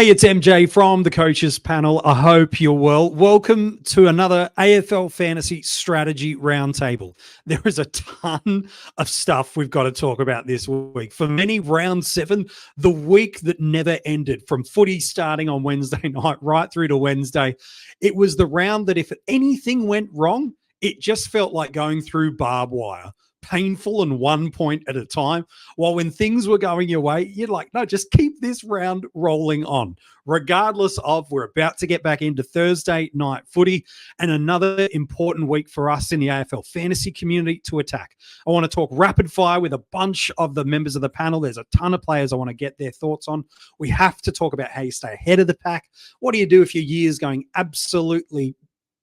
Hey, it's MJ from the Coaches Panel. I hope you're well. Welcome to another AFL Fantasy Strategy Roundtable. There is a ton of stuff we've got to talk about this week. For many, round 7, the week that never ended, from footy starting on Wednesday night right through to Wednesday. It was the round that if anything went wrong, it just felt like going through barbed wire. Painful and 1 point at a time. While when things were going your way, you're like, no, just keep this round rolling on. Regardless of, we're about to get back into Thursday night footy and another important week for us in the AFL fantasy community to attack. I want to talk rapid fire with a bunch of the members of the panel. There's a ton of players I want to get their thoughts on. We have to talk about how you stay ahead of the pack. What do you do if your year's going absolutely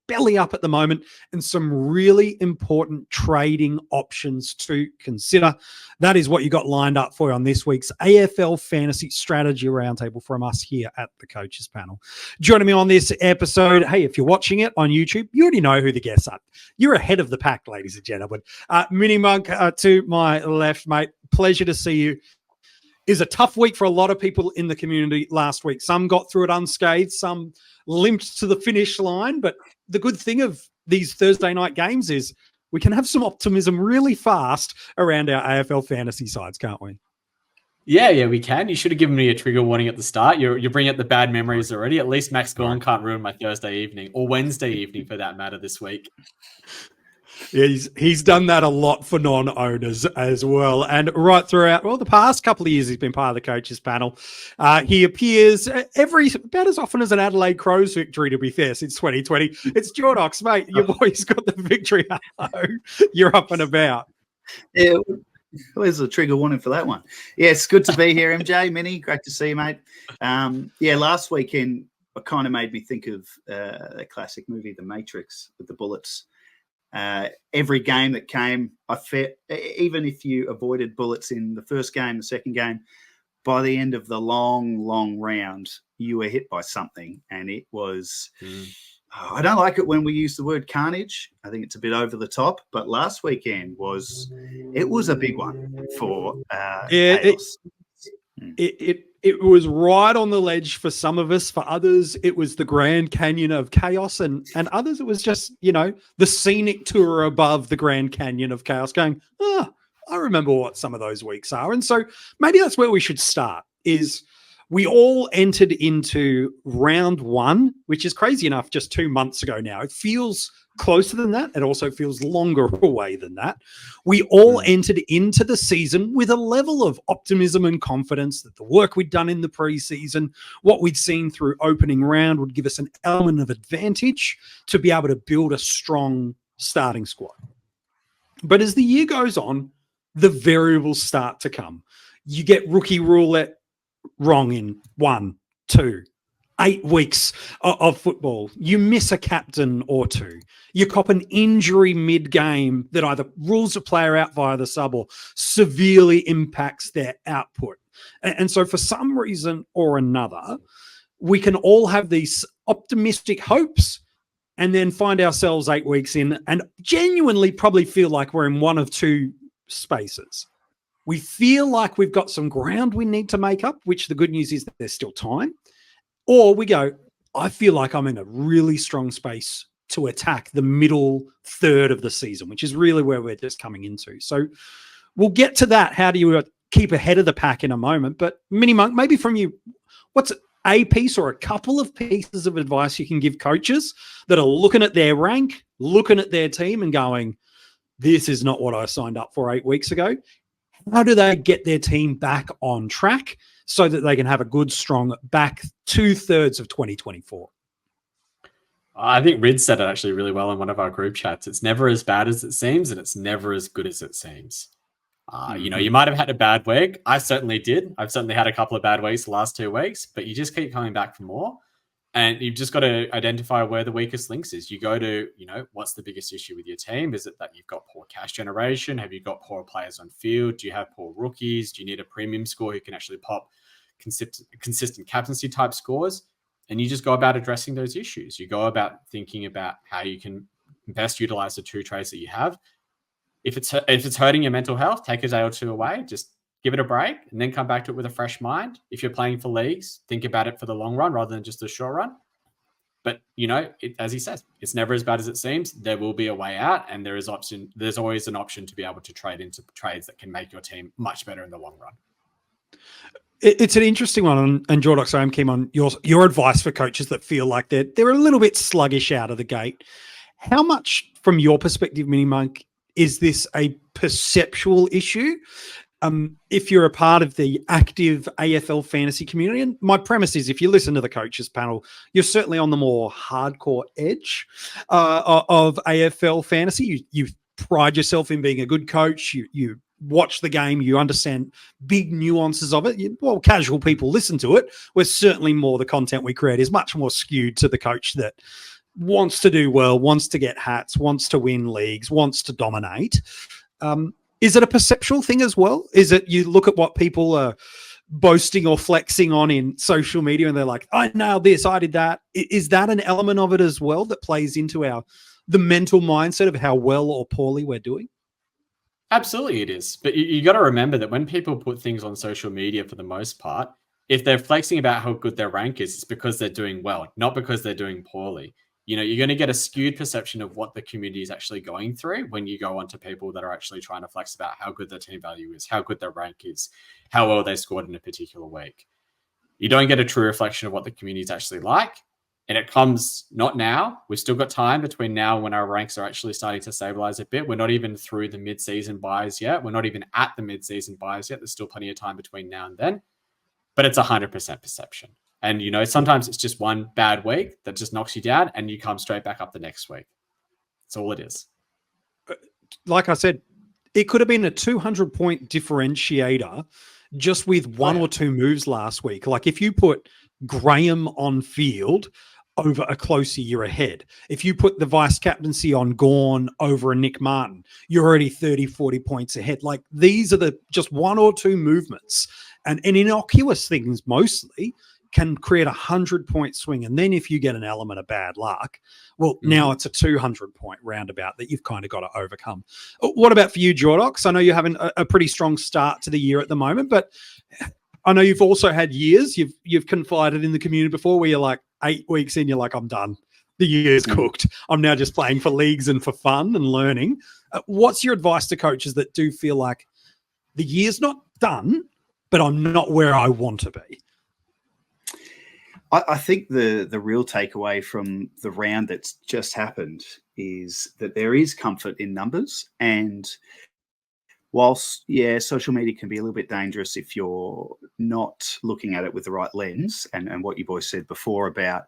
belly up at the moment, and some really important trading options to consider. That is what you got lined up for on this week's AFL Fantasy Strategy Roundtable from us here at the Coaches Panel. Joining me on this episode, hey, if you're watching it on YouTube, you already know who the guests are. You're ahead of the pack, ladies and gentlemen. MiniMonk to my left, mate. Pleasure to see you. Is a tough week for a lot of people in the community last week. Some got through it unscathed, some limped to the finish line. But the good thing of these Thursday night games is we can have some optimism really fast around our AFL fantasy sides, can't we? Yeah, we can. You should have given me a trigger warning at the start. You're bringing up the bad memories already. At least Max Gorn can't ruin my Thursday evening or Wednesday evening for that matter this week. Yeah, he's done that a lot for non-owners as well. And right throughout, the past couple of years, he's been part of the Coaches Panel. He appears about as often as an Adelaide Crows victory, to be fair, since 2020. It's Jordox, mate. Your boy's got the victory. You're up and about. Yeah, where's the trigger warning for that one? Yeah, it's good to be here, MJ. Mini, great to see you, mate. Last weekend, it kind of made me think of the classic movie, The Matrix, with the bullets. Every game that came, even if you avoided bullets in the first game, the second game, by the end of the long round, you were hit by something. And it was, I don't like it when we use the word carnage. I think it's a bit over the top. But last weekend was a big one for It was right on the ledge for some of us. For others, it was the Grand Canyon of chaos. And others, it was just, the scenic tour above the Grand Canyon of chaos going, I remember what some of those weeks are. And so maybe that's where we should start, is we all entered into round 1, which is crazy enough, just 2 months ago now. It feels closer than that. It also feels longer away than that. We all entered into the season with a level of optimism and confidence that the work we'd done in the preseason, what we'd seen through opening round, would give us an element of advantage to be able to build a strong starting squad. But as the year goes on, the variables start to come. You get rookie roulette wrong in 1, 2, 8 weeks of football. You miss a captain or two. You cop an injury mid-game that either rules a player out via the sub or severely impacts their output. And so for some reason or another, we can all have these optimistic hopes and then find ourselves 8 weeks in and genuinely probably feel like we're in one of two spaces. We feel like we've got some ground we need to make up, which the good news is that there's still time. Or we go, I feel like I'm in a really strong space to attack the middle third of the season, which is really where we're just coming into. So we'll get to that. How do you keep ahead of the pack in a moment? But MiniMonk, maybe from you, what's a piece or a couple of pieces of advice you can give coaches that are looking at their rank, looking at their team and going, this is not what I signed up for 8 weeks ago. How do they get their team back on track so that they can have a good, strong back 2/3 of 2024? I think Rid said it actually really well in one of our group chats. It's never as bad as it seems, and it's never as good as it seems. You might have had a bad week. I certainly did. I've certainly had a couple of bad weeks the last 2 weeks, but you just keep coming back for more. And you've just got to identify where the weakest links is. You go to, what's the biggest issue with your team? Is it that you've got poor cash generation? Have you got poor players on field? Do you have poor rookies? Do you need a premium score who can actually pop consistent captaincy type scores? And you just go about addressing those issues. You go about thinking about how you can best utilize the 2 trades that you have. If it's hurting your mental health, take a day or 2 away. Just give it a break, and then come back to it with a fresh mind. If you're playing for leagues, think about it for the long run rather than just the short run. But, as he says, it's never as bad as it seems. There will be a way out, and there's always an option to be able to trade into trades that can make your team much better in the long run. It's an interesting one, and Jordox, I'm keen on your advice for coaches that feel like they're a little bit sluggish out of the gate. How much, from your perspective, MiniMonk, is this a perceptual issue? If you're a part of the active AFL fantasy community, and my premise is if you listen to the coaches panel, you're certainly on the more hardcore edge of AFL fantasy. You pride yourself in being a good coach. You watch the game. You understand big nuances of it. Casual people listen to it. We're certainly the content we create is much more skewed to the coach that wants to do well, wants to get hats, wants to win leagues, wants to dominate. Is it a perceptual thing as well? Is it you look at what people are boasting or flexing on in social media and they're like, I nailed this, I did that. Is that an element of it as well that plays into the mental mindset of how well or poorly we're doing? Absolutely it is. But you got to remember that when people put things on social media, for the most part, if they're flexing about how good their rank is, it's because they're doing well, not because they're doing poorly. You're going to get a skewed perception of what the community is actually going through when you go onto people that are actually trying to flex about how good their team value is, how good their rank is, how well they scored in a particular week. You don't get a true reflection of what the community is actually like. And it comes not now. We've still got time between now and when our ranks are actually starting to stabilize a bit. We're not even through the mid-season buys yet. We're not even at the mid-season buys yet. There's still plenty of time between now and then. But it's 100% perception. And, sometimes it's just one bad week that just knocks you down and you come straight back up the next week. That's all it is. Like I said, it could have been a 200-point differentiator just with one or two moves last week. Like if you put Graham on field over a closer year ahead, if you put the vice captaincy on Gawn over a Nick Martin, you're already 30, 40 points ahead. Like these are just one or two movements and innocuous things mostly can create 100-point swing. And then if you get an element of bad luck, now it's a 200-point roundabout that you've kind of got to overcome. What about for you, Jordox? I know you're having a pretty strong start to the year at the moment, but I know you've also had years. You've confided in the community before where you're like 8 weeks in, you're like, I'm done. The year's cooked. I'm now just playing for leagues and for fun and learning. What's your advice to coaches that do feel like the year's not done, but I'm not where I want to be? I think the real takeaway from the round that's just happened is that there is comfort in numbers. And whilst, social media can be a little bit dangerous if you're not looking at it with the right lens, and what you boys said before about,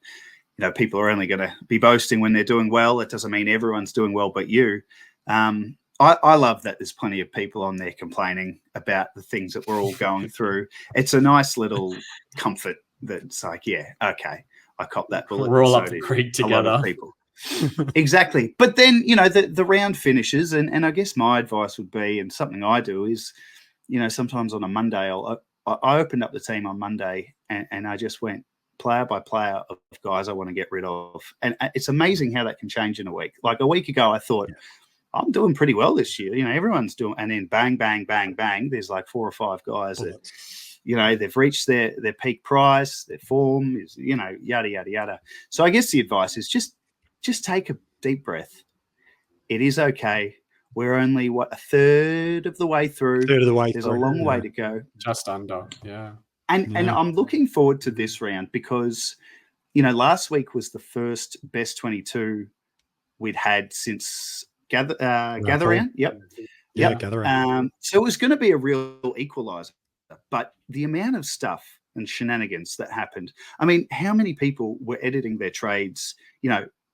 people are only going to be boasting when they're doing well. It doesn't mean everyone's doing well but you. I love that there's plenty of people on there complaining about the things that we're all going through. It's a nice little comfort that's like, okay, I cop that bullet. We're all up the creek together. People. Exactly. But then, the round finishes, and I guess my advice would be, and something I do is, sometimes on a Monday, I opened up the team on Monday and I just went player by player of guys I want to get rid of. And it's amazing how that can change in a week. Like a week ago, I thought, I'm doing pretty well this year. Everyone's doing, and then bang, bang, bang, bang. There's like 4 or 5 guys that, they've reached their peak price, their form is, yada, yada, yada. So I guess the advice is just take a deep breath. It is okay. We're only, a third of the way through. There's a long way to go. Just under, yeah. And I'm looking forward to this round because, last week was the first best 22 we'd had since Gather Round. Yep. Yeah, Gather Round. So it was going to be a real equalizer. But the amount of stuff and shenanigans that happened, I mean, how many people were editing their trades,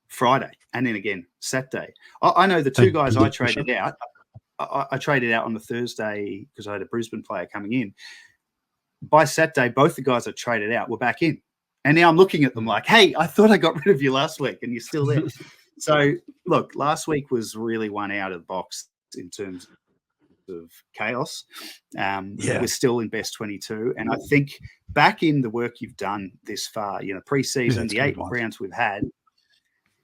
Friday and then again Saturday? I know the 2 guys I traded out, I traded out on the Thursday because I had a Brisbane player coming in. By Saturday, both the guys I traded out were back in. And now I'm looking at them like, hey, I thought I got rid of you last week and you're still there. So, look, last week was really one out of the box in terms of chaos. We're still in best 22. And I think back in the work you've done this far, pre-season, the 8 rounds we've had,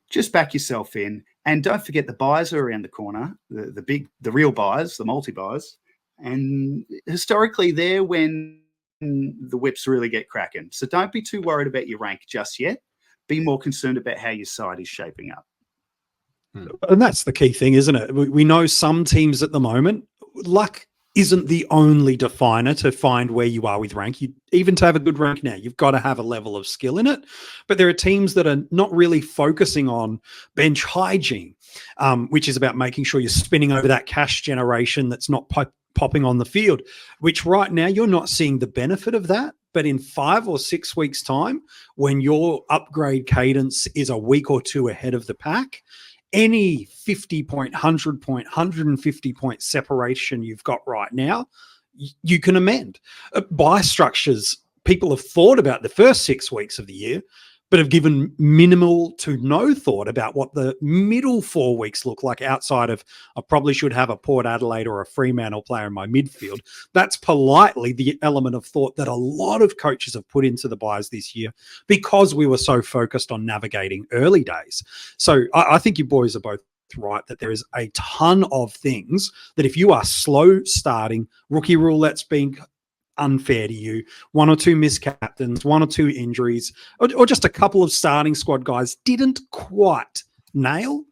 just back yourself in. And don't forget the buys are around the corner, the real buys, the multi-buys. And historically, they're when the whips really get cracking. So don't be too worried about your rank just yet. Be more concerned about how your side is shaping up. And that's the key thing, isn't it? We know some teams at the moment, luck isn't the only definer to find where you are with rank. Even to have a good rank now, you've got to have a level of skill in it. But there are teams that are not really focusing on bench hygiene, which is about making sure you're spinning over that cash generation that's not popping on the field, which right now you're not seeing the benefit of that. But in 5 or 6 weeks' time, when your upgrade cadence is a week or two ahead of the pack, any 50-point, 100-point, 150-point separation you've got right now, you can amend. Buy structures, people have thought about the first 6 weeks of the year, but have given minimal to no thought about what the middle 4 weeks look like outside of, I probably should have a Port Adelaide or a Fremantle player in my midfield. That's politely the element of thought that a lot of coaches have put into the buys this year because we were so focused on navigating early days. So I think you boys are both right that there is a ton of things that if you are slow starting, rookie roulette's being unfair to you, 1 or 2 miscaptains, 1 or 2 injuries, or just a couple of starting squad guys didn't quite nail,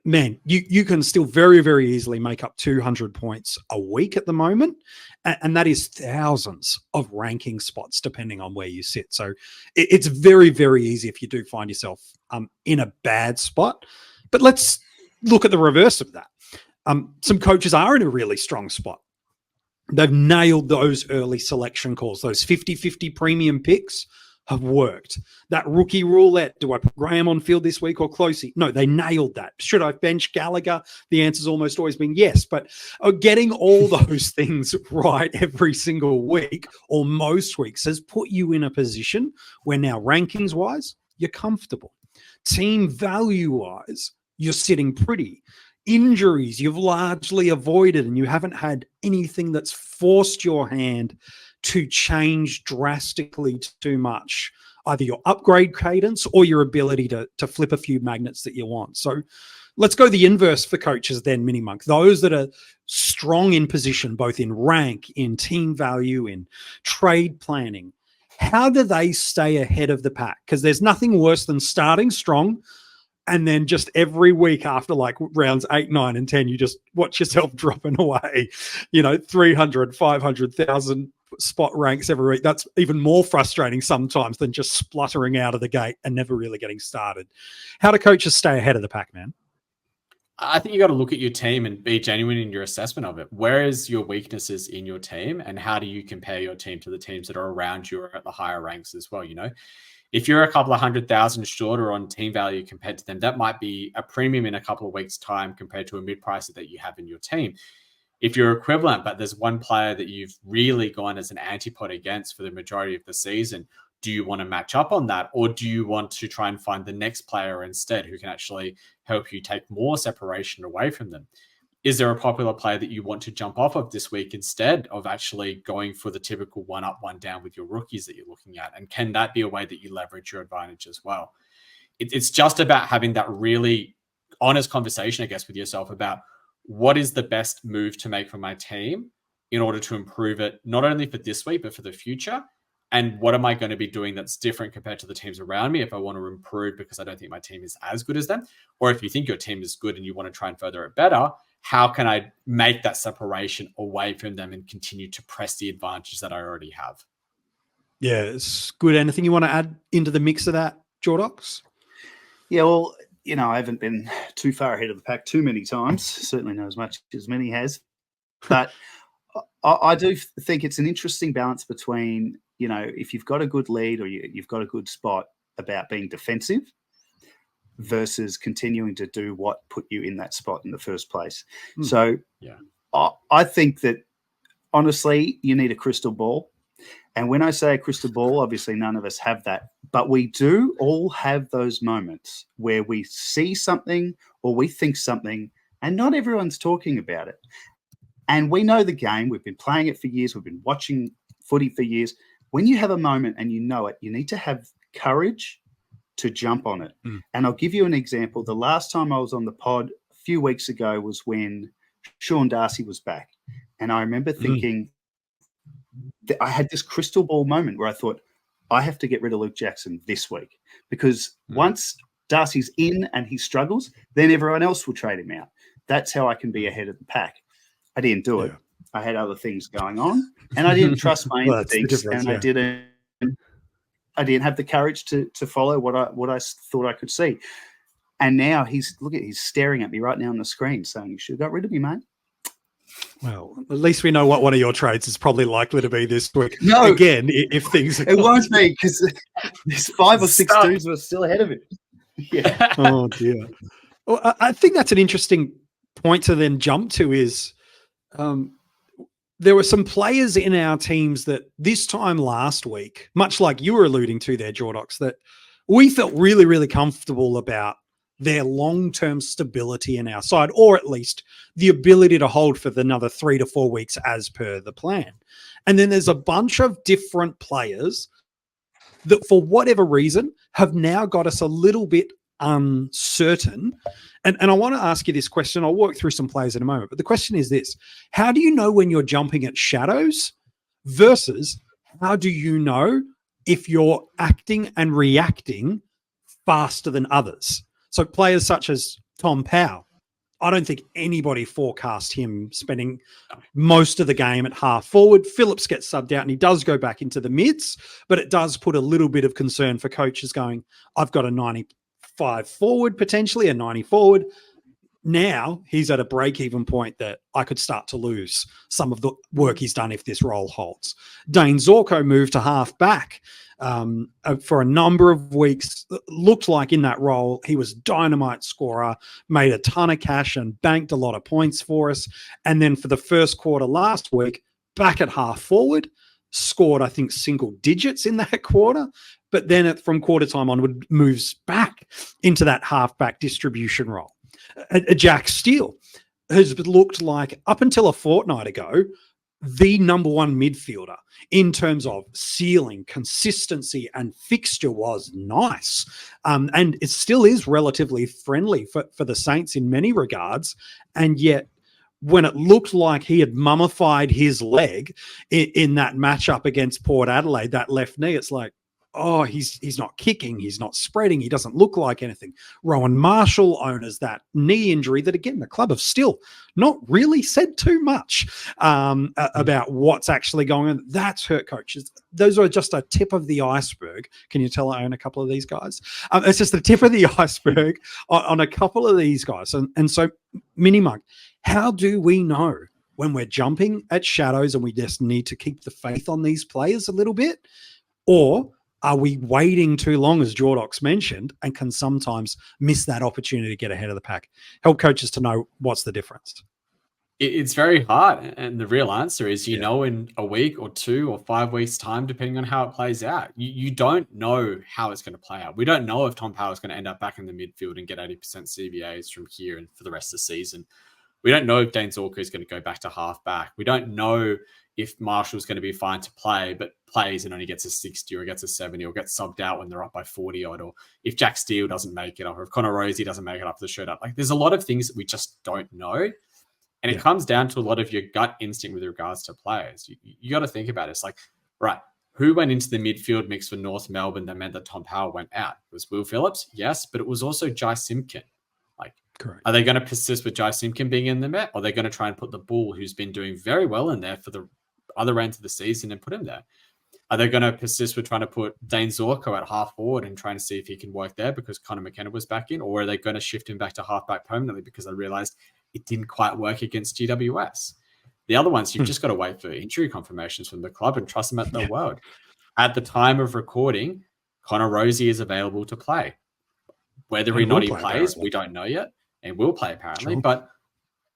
man, you can still very, very easily make up 200 points a week at the moment. And that is thousands of ranking spots, depending on where you sit. So it's very, very easy if you do find yourself in a bad spot. But let's look at the reverse of that. Some coaches are in a really strong spot. They've nailed those early selection calls. Those 50-50 premium picks have worked. That rookie roulette, do I put Graham on field this week or Closey? No, they nailed that. Should I bench Gallagher? The answer's almost always been yes. But getting all those things right every single week or most weeks has put you in a position where now rankings-wise, you're comfortable. Team value-wise, you're sitting pretty. Injuries you've largely avoided, and you haven't had anything that's forced your hand to change drastically too much, either your upgrade cadence or your ability to flip a few magnets that you want. So let's go the inverse for coaches then, MiniMonk. Those that are strong in position, both in rank, in team value, in trade planning, how do they stay ahead of the pack? Because there's nothing worse than starting strong and then just every week after like rounds 8, 9, and 10, you just watch yourself dropping away, 300, 500,000 spot ranks every week. That's even more frustrating sometimes than just spluttering out of the gate and never really getting started. How do coaches stay ahead of the pack, man? I think you got to look at your team and be genuine in your assessment of it. Where is your weaknesses in your team, and how do you compare your team to the teams that are around you or at the higher ranks as well? If you're a couple of 100,000 shorter on team value compared to them, that might be a premium in a couple of weeks' time compared to a mid-pricer that you have in your team. If you're equivalent, but there's one player that you've really gone as an antipod against for the majority of the season, do you want to match up on that? Or do you want to try and find the next player instead who can actually help you take more separation away from them? Is there a popular player that you want to jump off of this week instead of actually going for the typical 1 up, 1 down with your rookies that you're looking at? And can that be a way that you leverage your advantage as well? It's just about having that really honest conversation, I guess, with yourself about what is the best move to make for my team in order to improve it, not only for this week, but for the future. And what am I going to be doing that's different compared to the teams around me if I want to improve because I don't think my team is as good as them? Or if you think your team is good and you want to try and further it better, how can I make that separation away from them and continue to press the advantage that I already have? Yeah, it's good. Anything you want to add into the mix of that, Jordox? Yeah, well, I haven't been too far ahead of the pack too many times, certainly not as much as Minnie has. But I do think it's an interesting balance between, if you've got a good lead or you've got a good spot, about being defensive versus continuing to do what put you in that spot in the first place. So yeah, I think that, honestly, you need a crystal ball. And when I say a crystal ball, obviously none of us have that. But we do all have those moments where we see something or we think something and not everyone's talking about it. And we know the game. We've been playing it for years. We've been watching footy for years. When you have a moment and you know it, you need to have courage to jump on it. And I'll give you an example. The last time I was on the pod a few weeks ago was when Sean Darcy was back. And I remember thinking that I had this crystal ball moment where I thought, I have to get rid of Luke Jackson this week, because once Darcy's in and he struggles, then everyone else will trade him out. That's how I can be ahead of the pack. I didn't do it. I had other things going on, and I didn't trust my instincts, and I didn't have the courage to follow what I thought I could see. And now he's staring at me right now on the screen saying, you should have got rid of me, mate. Well, at least we know what one of your trades is probably likely to be this week. No, again, if things are it won't be, because there's 5 or 6 dudes who are still ahead of it. Yeah. Oh dear. Well, I think that's an interesting point to then jump to is there were some players in our teams that this time last week, much like you were alluding to there, Jordox, that we felt really, really comfortable about their long-term stability in our side, or at least the ability to hold for another 3 to 4 weeks as per the plan. And then there's a bunch of different players that for whatever reason have now got us a little bit uncertain. And I want to ask you this question. I'll work through some players in a moment, but the question is this: how do you know when you're jumping at shadows versus how do you know if you're acting and reacting faster than others? So players such as Tom Powell, I don't think anybody forecast him spending most of the game at half forward. Phillips gets subbed out and he does go back into the mids, but it does put a little bit of concern for coaches going, I've got a 95 forward, potentially a 90 forward. Now he's at a break-even point that I could start to lose some of the work he's done if this role holds. Dane Zorko moved to half back for a number of weeks. Looked like in that role he was dynamite scorer, made a ton of cash and banked a lot of points for us. And then for the first quarter last week, back at half forward, scored, I think, single digits in that quarter. But then from quarter time onward, moves back into that halfback distribution role. Jack Steele has looked like, up until a fortnight ago, the number one midfielder in terms of ceiling, consistency, and fixture was nice. And it still is relatively friendly for the Saints in many regards. And yet, when it looked like he had mummified his leg in that matchup against Port Adelaide, that left knee, it's like, oh, he's not kicking, he's not spreading, he doesn't look like anything. Rowan Marshall owners that knee injury that, again, the club have still not really said too much about what's actually going on. That's hurt coaches. Those are just a tip of the iceberg. Can you tell I own a couple of these guys? It's just the tip of the iceberg on a couple of these guys. And so, MiniMonk, how do we know when we're jumping at shadows and we just need to keep the faith on these players a little bit? Or are we waiting too long, as Jordox mentioned, and can sometimes miss that opportunity to get ahead of the pack? Help coaches to know what's the difference. It's very hard. And the real answer is, you know, in a week or 2 or 5 weeks' time, depending on how it plays out, you don't know how it's going to play out. We don't know if Tom Powell is going to end up back in the midfield and get 80% CBAs from here and for the rest of the season. We don't know if Dane Zorko is going to go back to half back. We don't know if Marshall's going to be fine to play, but plays and only gets a 60 or gets a 70 or gets subbed out when they're up by 40 odd, or if Jack Steele doesn't make it up, or if Connor Rosie doesn't make it up the shirt up. Like, there's a lot of things that we just don't know. And it comes down to a lot of your gut instinct with regards to players. You got to think about it. It's like, right, who went into the midfield mix for North Melbourne that meant that Tom Powell went out? It was Will Phillips? Yes, but it was also Jai Simpkin. Like, correct. Are they going to persist with Jai Simpkin being in the Met? Or are they going to try and put the Bull, who's been doing very well in there for the other end of the season, and put him there? Are they going to persist with trying to put Dane Zorko at half forward and trying to see if he can work there because Connor McKenna was back in? Or are they going to shift him back to half back permanently because they realized it didn't quite work against GWS? The other ones, you've just got to wait for injury confirmations from the club and trust them at their word. At the time of recording, Connor Rosie is available to play. Whether or not he plays, we don't know yet, and will play apparently. Sure. But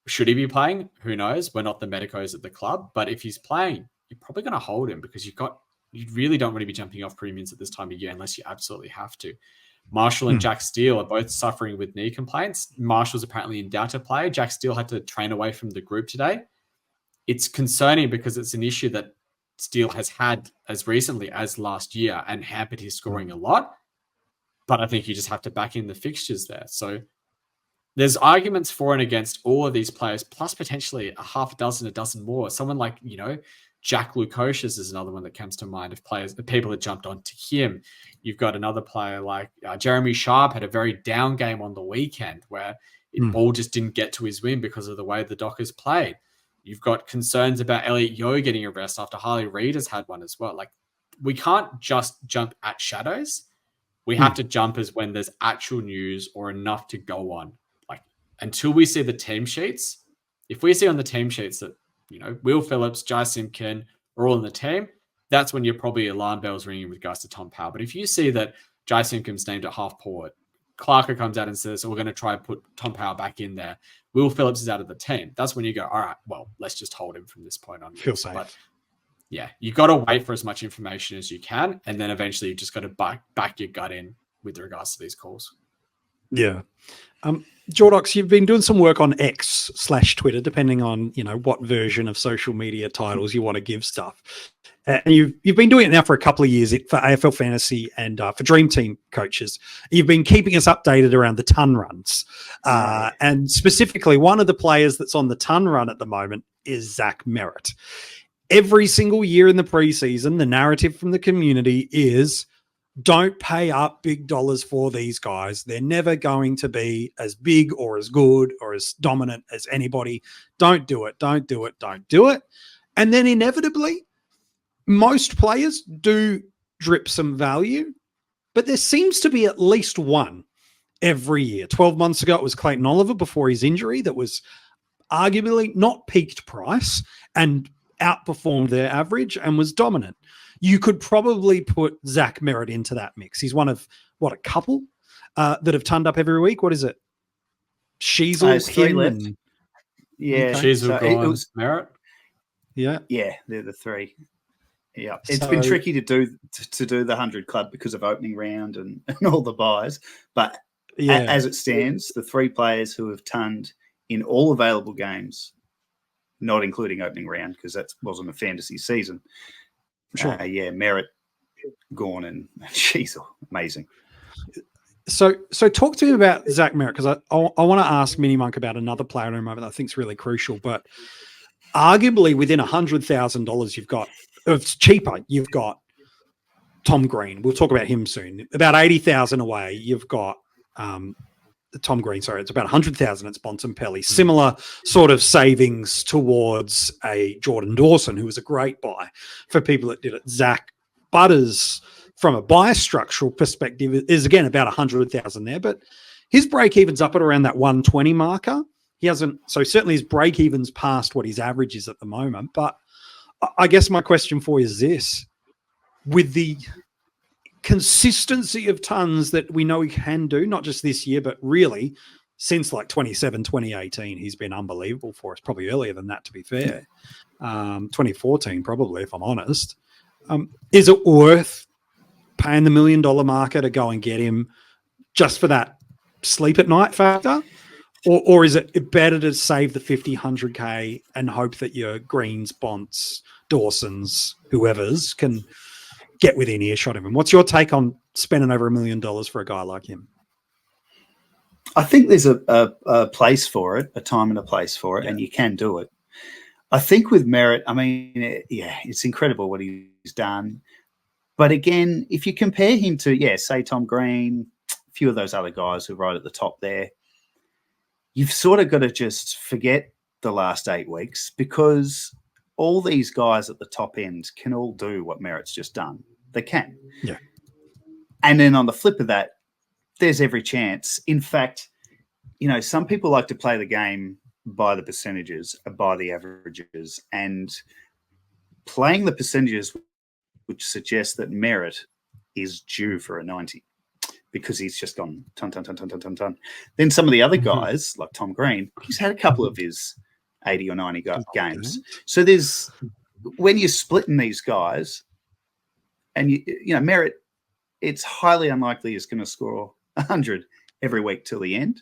should he be playing? Who knows? We're not the medicos at the club. But if he's playing, you're probably going to hold him because you really don't want to be jumping off premiums at this time of year unless you absolutely have to. Marshall and Jack Steele are both suffering with knee complaints. Marshall's apparently in doubt to play. Jack Steele had to train away from the group today. It's concerning because it's an issue that Steele has had as recently as last year and hampered his scoring a lot. But I think you just have to back in the fixtures there. So there's arguments for and against all of these players, plus potentially a dozen more. Someone like, Jack Lukosius is another one that comes to mind of people that jumped onto him. You've got another player like Jeremy Sharp had a very down game on the weekend where ball just didn't get to his win because of the way the Dockers played. You've got concerns about Elliot Yeo getting a rest after Harley Reid has had one as well. Like, we can't just jump at shadows. We have to jump as when there's actual news or enough to go on. Like, until we see the team sheets, if we see on the team sheets that, Will Phillips, Jai Simpkin are all in the team, that's when you're probably alarm bells ringing with regards to Tom Powell. But if you see that Jai Simpkin's named at half forward, Clarker comes out and says, we're going to try and put Tom Powell back in there, Will Phillips is out of the team, that's when you go, all right, well, let's just hold him from this point on. Feel safe. But yeah, you got to wait for as much information as you can. And then eventually you just got to back your gut in with regards to these calls. Yeah. Jordox, you've been doing some work on X/Twitter, depending on, what version of social media titles you want to give stuff. And you've been doing it now for a couple of years for AFL Fantasy and for Dream Team coaches. You've been keeping us updated around the ton runs. And specifically, one of the players that's on the ton run at the moment is Zach Merritt. Every single year in the preseason, the narrative from the community is, don't pay up big dollars for these guys. They're never going to be as big or as good or as dominant as anybody. Don't do it. Don't do it. Don't do it. And then inevitably, most players do drip some value, but there seems to be at least one every year. 12 months ago, it was Clayton Oliver before his injury that was arguably not peaked price and outperformed their average and was dominant. You could probably put Zach Merritt into that mix. He's one of, a couple that have turned up every week. What is it? Sheasel, him, and yeah, Sheasel, Merritt. Yeah, they're the three. Yeah, it's been tricky to do the 100 club because of opening round and all the buys. But as it stands, the three players who have turned in all available games, not including opening round because that wasn't a fantasy season. Sure. Merritt, Gawn, and Sheasel. Amazing. So talk to me about Zach Merritt, because I want to ask MiniMonk about another player in a moment that I think is really crucial. But arguably within $100,000, you've got, it's cheaper, you've got Tom Green. We'll talk about him soon. About 80,000 away, you've got Tom Green. Sorry, it's about 100,000 at Bontempelli. Similar sort of savings towards a Jordan Dawson, who was a great buy for people that did it. Zach Butters, from a buy structural perspective, is again about 100,000 there, but his break even's up at around that 120 marker. He hasn't, so certainly his break even's past what his average is at the moment. But I guess my question for you is this: with the consistency of tons that we know he can do, not just this year, but really since like 2018, he's been unbelievable for us. Probably earlier than that, to be fair. 2014, probably, if I'm honest. Is it worth paying the $1 million marker to go and get him just for that sleep at night factor? Or is it better to save the 50, 100K and hope that your Greens, Bonts, Dawsons, whoever's can get within earshot of him? What's your take on spending over $1 million for a guy like him? I think there's a place for it, a time and a place for it, and you can do it. I think with Merritt, I mean, it's incredible what he's done. But again, if you compare him to, say Tom Green, a few of those other guys who are right at the top there, you've sort of got to just forget the last 8 weeks, because all these guys at the top end can all do what Merritt's just done. They can. Yeah. And then on the flip of that, there's every chance. In fact, some people like to play the game by the percentages, by the averages, and playing the percentages which suggests that Merritt is due for a 90 because he's just gone ton. Then some of the other guys, like Tom Green, he's had a couple of his 80 or 90 games. So there's, when you're splitting these guys, and Merritt, it's highly unlikely he's going to score 100 every week till the end.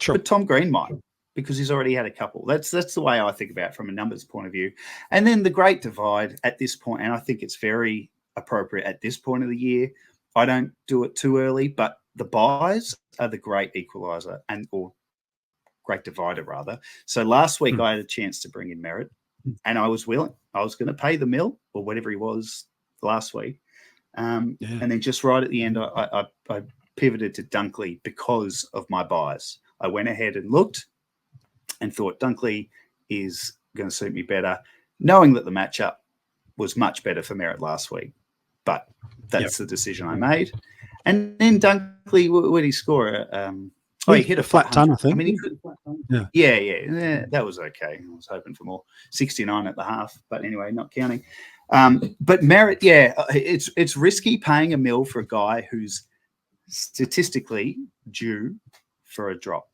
Sure. But Tom Green might, because he's already had a couple. That's the way I think about it from a numbers point of view. And then the great divide at this point, and I think it's very appropriate at this point of the year. I don't do it too early, but the buys are the great equalizer, or great divider rather. So last week I had a chance to bring in Merritt, and I was willing. I was going to pay the mill or whatever he was last week. And then just right at the end, I pivoted to Dunkley because of my bias. I went ahead and looked and thought Dunkley is going to suit me better, knowing that the matchup was much better for Merritt last week. But that's the decision I made. And then Dunkley, what did he score? He hit a flat ton, I think. I mean, he could. Yeah, that was okay. I was hoping for more. 69 at the half, but anyway, not counting. But Merritt, it's risky paying a mill for a guy who's statistically due for a drop.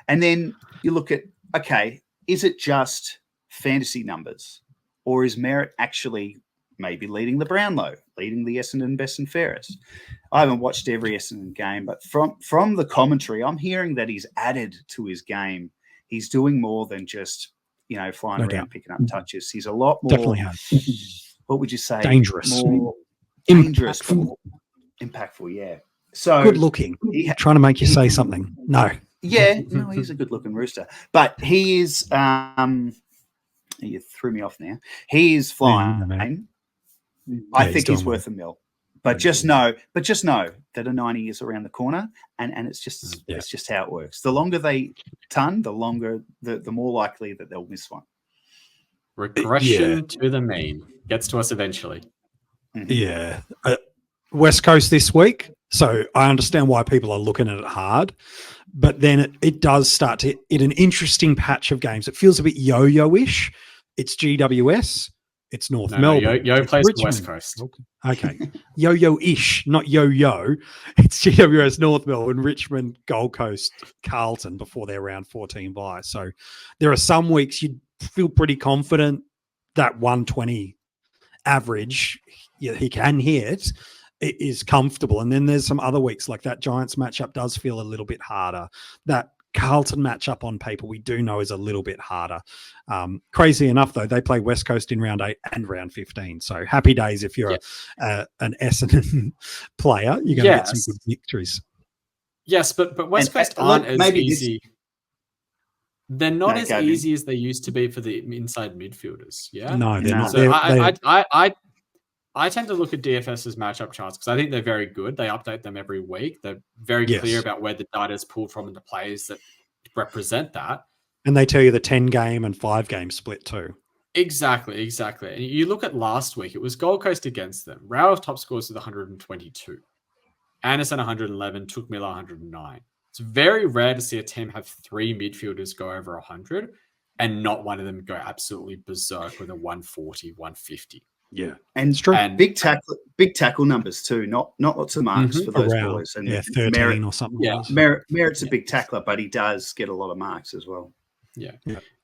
And then you look at, okay, is it just fantasy numbers, or is Merritt actually maybe leading the Brownlow, leading the Essendon Best and Fairest? I haven't watched every Essendon game, but from the commentary, I'm hearing that he's added to his game. He's doing more than just, flying around picking up touches. He's a lot more. Definitely has. What would you say? Dangerous. More dangerous. Impactful, yeah. So good looking. Trying to make you say something. No. Yeah, no, he's a good looking rooster. But he is you threw me off now. He is flying. I think he's worth a mill. But just know that a 90 is around the corner, and it's just how it works. The longer they ton, the more likely that they'll miss one. Regression to the mean gets to us eventually. Yeah. West Coast this week, so I understand why people are looking at it hard, but then it does start to hit an interesting patch of games. It feels a bit yo-yo-ish. It's GWS. It's North Melbourne. Yo plays the West Coast. Okay. Yo-yo-ish, not yo-yo. It's GWS, North Melbourne, Richmond, Gold Coast, Carlton before their round 14 bye. So there are some weeks you feel pretty confident that 120 average he can hit. It is comfortable. And then there's some other weeks like that Giants matchup does feel a little bit harder. That Carlton matchup on paper we do know is a little bit harder. Crazy enough, though, they play West Coast in round 8 and round 15. So happy days if you're an Essendon player. You're going to get some good victories. Yes, but West Coast aren't as easy. They're not as easy as they used to be for the inside midfielders. Yeah, no, they're not. So I tend to look at DFS's matchup charts because I think they're very good. They update them every week. They're very clear about where the data is pulled from and the players that represent that. And they tell you the 10-game and 5-game split too. Exactly. And you look at last week, it was Gold Coast against them. Rowell's top scores with 122. Anderson 111, Took Miller 109. It's very rare to see a team have 3 midfielders go over 100 and not one of them go absolutely berserk with a 140, 150. Yeah, and big tackle numbers too. Not lots of marks for those boys. And 13 Merritt, or something. Yeah, Merritt's a big tackler, but he does get a lot of marks as well. Yeah.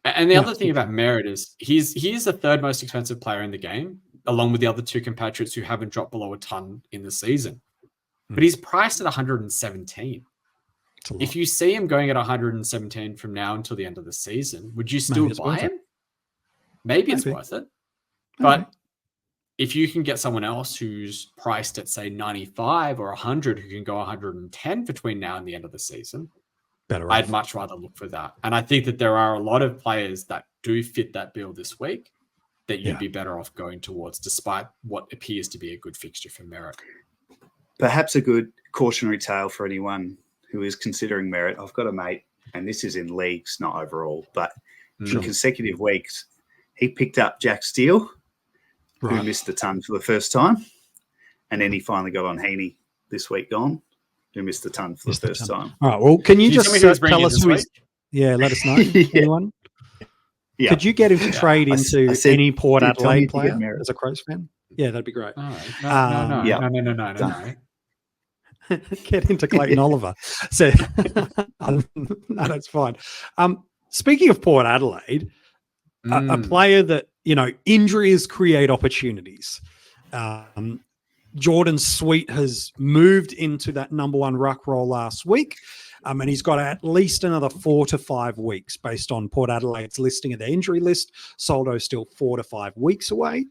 And the other thing about Merritt is he's the third most expensive player in the game, along with the other 2 compatriots who haven't dropped below a ton in the season. But he's priced at 117. If you see him going at 117 from now until the end of the season, would you still buy him? Maybe it's worth it. But if you can get someone else who's priced at, say, 95 or 100 who can go 110 between now and the end of the season, I'd much rather look for that. And I think that there are a lot of players that do fit that bill this week that you'd be better off going towards, despite what appears to be a good fixture for Merritt. Perhaps a good cautionary tale for anyone who is considering Merritt. I've got a mate, and this is in leagues, not overall, but in consecutive weeks, he picked up Jack Steele, who missed the ton for the first time. And then he finally got on Heaney this week gone, who missed the ton for the first time. All right, well, can you just tell us who he's... Yeah, let us know, anyone. Yeah. Could you get him to trade into any Port Adelaide player as a Crows fan? Yeah, that'd be great. No. Get into Clayton Oliver. So, no, that's fine. Speaking of Port Adelaide, a player that, injuries create opportunities. Jordon Sweet has moved into that number 1 ruck role last week, and he's got at least another 4 to 5 weeks based on Port Adelaide's listing of their injury list. Soldo's still 4 to 5 weeks away.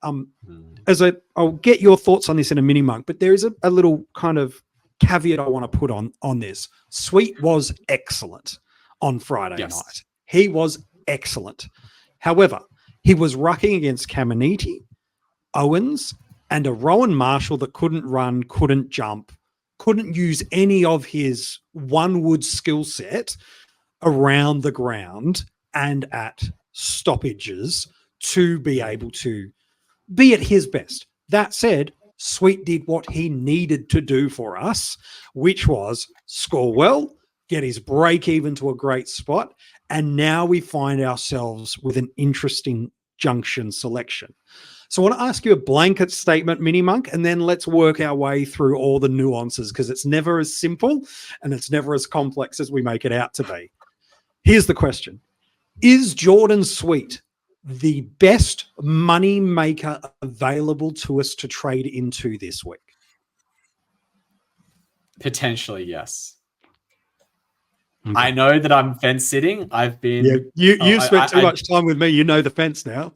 I'll get your thoughts on this in a mini monk, but there is a little kind of caveat I want to put on this. Sweet was excellent. on Friday Yes. night. He was excellent. However, he was rucking against Caminiti, Owens, and a Rowan Marshall that couldn't run, couldn't jump, couldn't use any of his one-wood skill set around the ground and at stoppages to be able to be at his best. That said, Sweet did what he needed to do for us, which was score well, get his break even to a great spot, and now we find ourselves with an interesting junction selection. So I want to ask you a blanket statement, MiniMonk, and then let's work our way through all the nuances because it's never as simple and it's never as complex as we make it out to be. Here's the question. Is Jordon Sweet the best money maker available to us to trade into this week? Potentially, yes. Okay. I know that I'm fence sitting. I've been. You spent too much time with me. You know the fence now.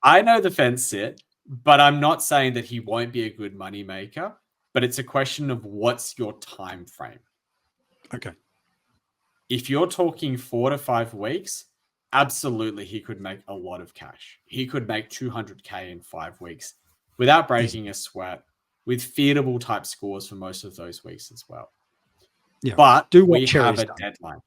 I know the fence sit, but I'm not saying that he won't be a good money maker. But it's a question of what's your time frame. Okay. If you're talking 4 to 5 weeks, absolutely he could make a lot of cash. He could make 200K in 5 weeks without breaking a sweat, with feedable type scores for most of those weeks as well. Yeah. But we Cherry's have a done. deadline.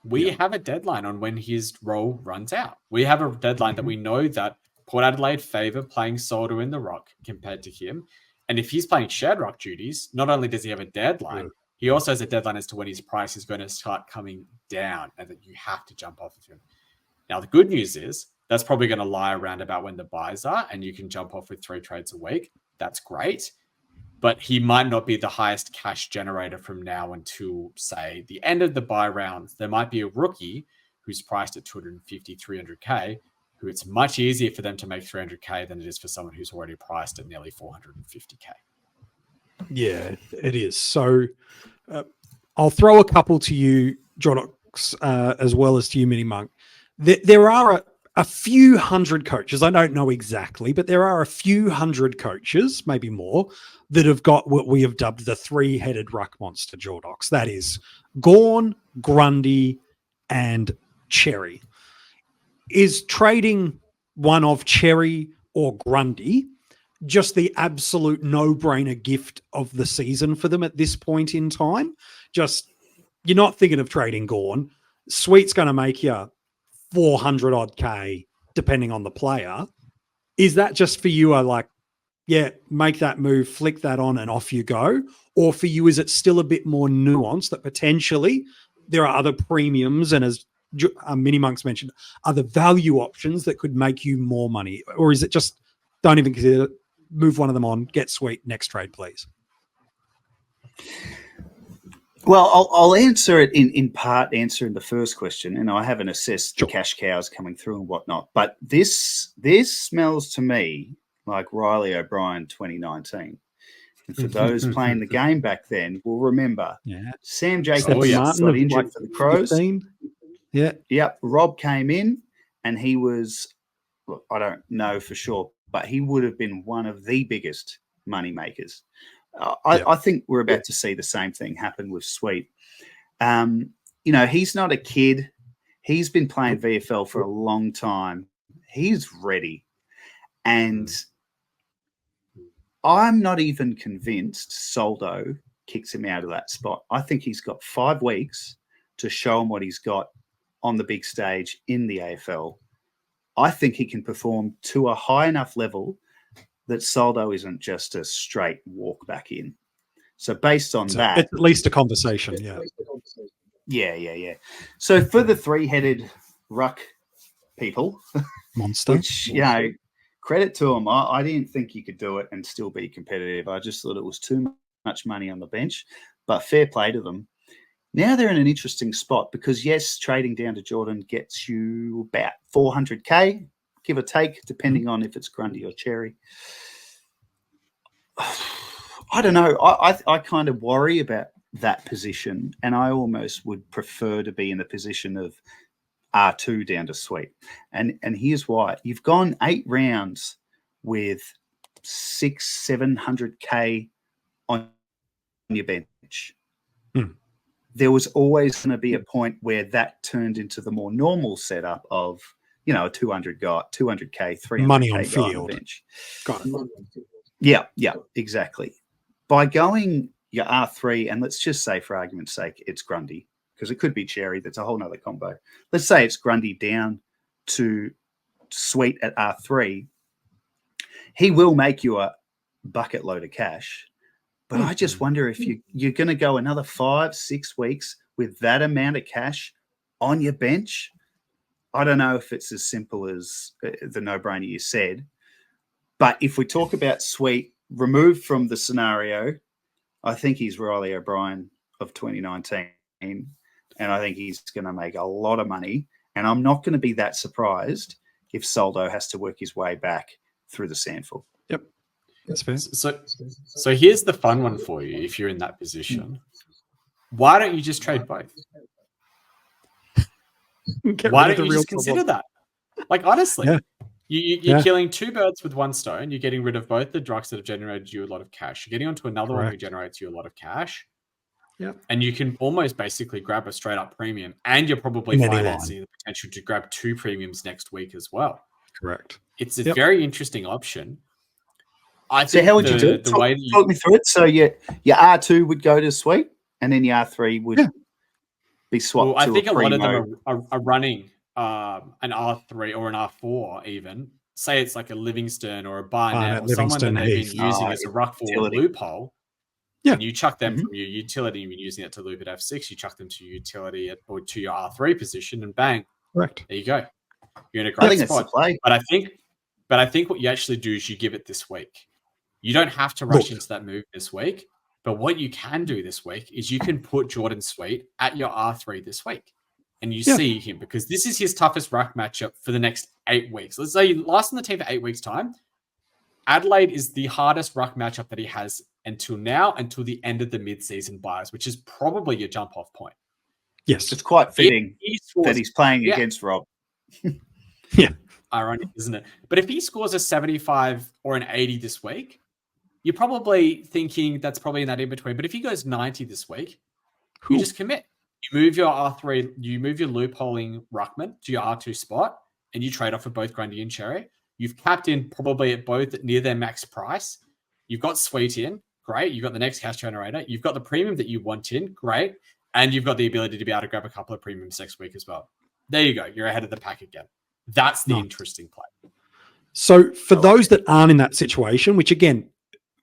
We have a deadline on when his role runs out. We have a deadline that we know that Port Adelaide favour playing Solder in the Rock compared to him. And if he's playing shared Rock duties, not only does he have a deadline, he also has a deadline as to when his price is going to start coming down and that you have to jump off of him. Now, the good news is that's probably going to lie around about when the buys are and you can jump off with 3 trades a week. That's great. But he might not be the highest cash generator from now until, say, the end of the buy round. There might be a rookie who's priced at 250, 300K, who it's much easier for them to make 300K than it is for someone who's already priced at nearly 450K. Yeah, it is. So I'll throw a couple to you, Jordox, as well as to you, MiniMonk. There are a few hundred coaches. I don't know exactly, but there are a few hundred coaches, maybe more, that have got what we have dubbed the 3-headed ruck monster, Jordox. That is Gawn, Grundy, and Cherry. Is trading one of Cherry or Grundy just the absolute no-brainer gift of the season for them at this point in time? Just, you're not thinking of trading Gawn. Sweet's going to make you 400 odd K depending on the player. Is that just for you make that move, flick that on and off you go? Or for you, is it still a bit more nuanced that potentially there are other premiums and, as MiniMonk's mentioned, other value options that could make you more money? Or is it just don't even consider it, move one of them on, get Sweet, next trade, please? Well, I'll answer it in part, answering the first question, and I haven't assessed the cash cows coming through and whatnot. But this smells to me like Riley O'Brien 2019. And for those playing the game back then, will remember Sam Jacobs got injured for the Crows. 15. Yeah. Yep. Rob came in and he was, look, I don't know for sure, but he would have been one of the biggest money makers. I think we're about to see the same thing happen with Sweet. He's not a kid. He's been playing VFL for a long time. He's ready. And I'm not even convinced Soldo kicks him out of that spot. I think he's got 5 weeks to show him what he's got on the big stage in the AFL. I think he can perform to a high enough level that Soldo isn't just a straight walk back in. So based on that, it's at least a conversation. Yeah. So for the 3-headed ruck people, monster, which, credit to them. I didn't think you could do it and still be competitive. I just thought it was too much money on the bench, but fair play to them. Now they're in an interesting spot because, yes, trading down to Jordan gets you about 400K, give or take, depending on if it's Grundy or Cherry. I don't know. I kind of worry about that position, and I almost would prefer to be in the position of R2 down to Sweet. And here's why. You've gone 8 rounds with 600-700K on your bench. there was always going to be a point where that turned into the more normal setup of, you know, a 200 guy, 200K, 300K Money on guy field. on the bench. Got it. Yeah, exactly. By going your R3, and let's just say for argument's sake, it's Grundy, because it could be Cherry. That's a whole nother combo. Let's say it's Grundy down to Sweet at R3. He will make you a bucket load of cash. But I just wonder if you're going to go another 5-6 weeks with that amount of cash on your bench. I don't know if it's as simple as the no-brainer you said. But if we talk about Sweet, removed from the scenario, I think he's Riley O'Brien of 2019. And I think he's going to make a lot of money. And I'm not going to be that surprised if Soldo has to work his way back through the sandful. Yep. That's fair. So here's the fun one for you if you're in that position. Why don't you just trade both? Why don't you just consider that? Like, honestly, you're killing two birds with one stone. You're getting rid of both the drugs that have generated you a lot of cash. You're getting onto another one who generates you a lot of cash. Yeah. And you can almost basically grab a straight up premium, and you're probably financing the potential to grab 2 premiums next week as well. Correct. It's a very interesting option. I think so how would you do it? Talk me through it. So your R2 would go to Sweet, and then your R3 would be swapped. Well, I think a lot of them are running an R3 or an R4 even. Say it's like a Livingston or a Barnett or someone that they've been using as a ruck forward loophole. Yeah. And you chuck them from your utility, you've been using it to loop at F6, you chuck them to your utility or to your R3 position, and bang. Correct. There you go. You're in a great spot. But I think what you actually do is you give it this week. You don't have to rush into that move this week. But what you can do this week is you can put Jordon Sweet at your R3 this week. And you see him, because this is his toughest ruck matchup for the next 8 weeks. Let's say you last on the team for 8 weeks' time. Adelaide is the hardest ruck matchup that he has until now, until the end of the mid-season buys, which is probably your jump-off point. Yes. It's quite fitting that he's playing against Rob. Ironic, isn't it? But if he scores a 75 or an 80 this week, you're probably thinking that's probably in that in-between. But if he goes 90 this week, you just commit. You move your R3, you move your loopholing ruckman to your R2 spot, and you trade off for both Grundy and Cherry. You've capped in probably at both near their max price. You've got Sweet in, great. You've got the next cash generator. You've got the premium that you want in, great. And you've got the ability to be able to grab a couple of premiums next week as well. There you go. You're ahead of the pack again. That's the interesting play. So for those that aren't in that situation, which again,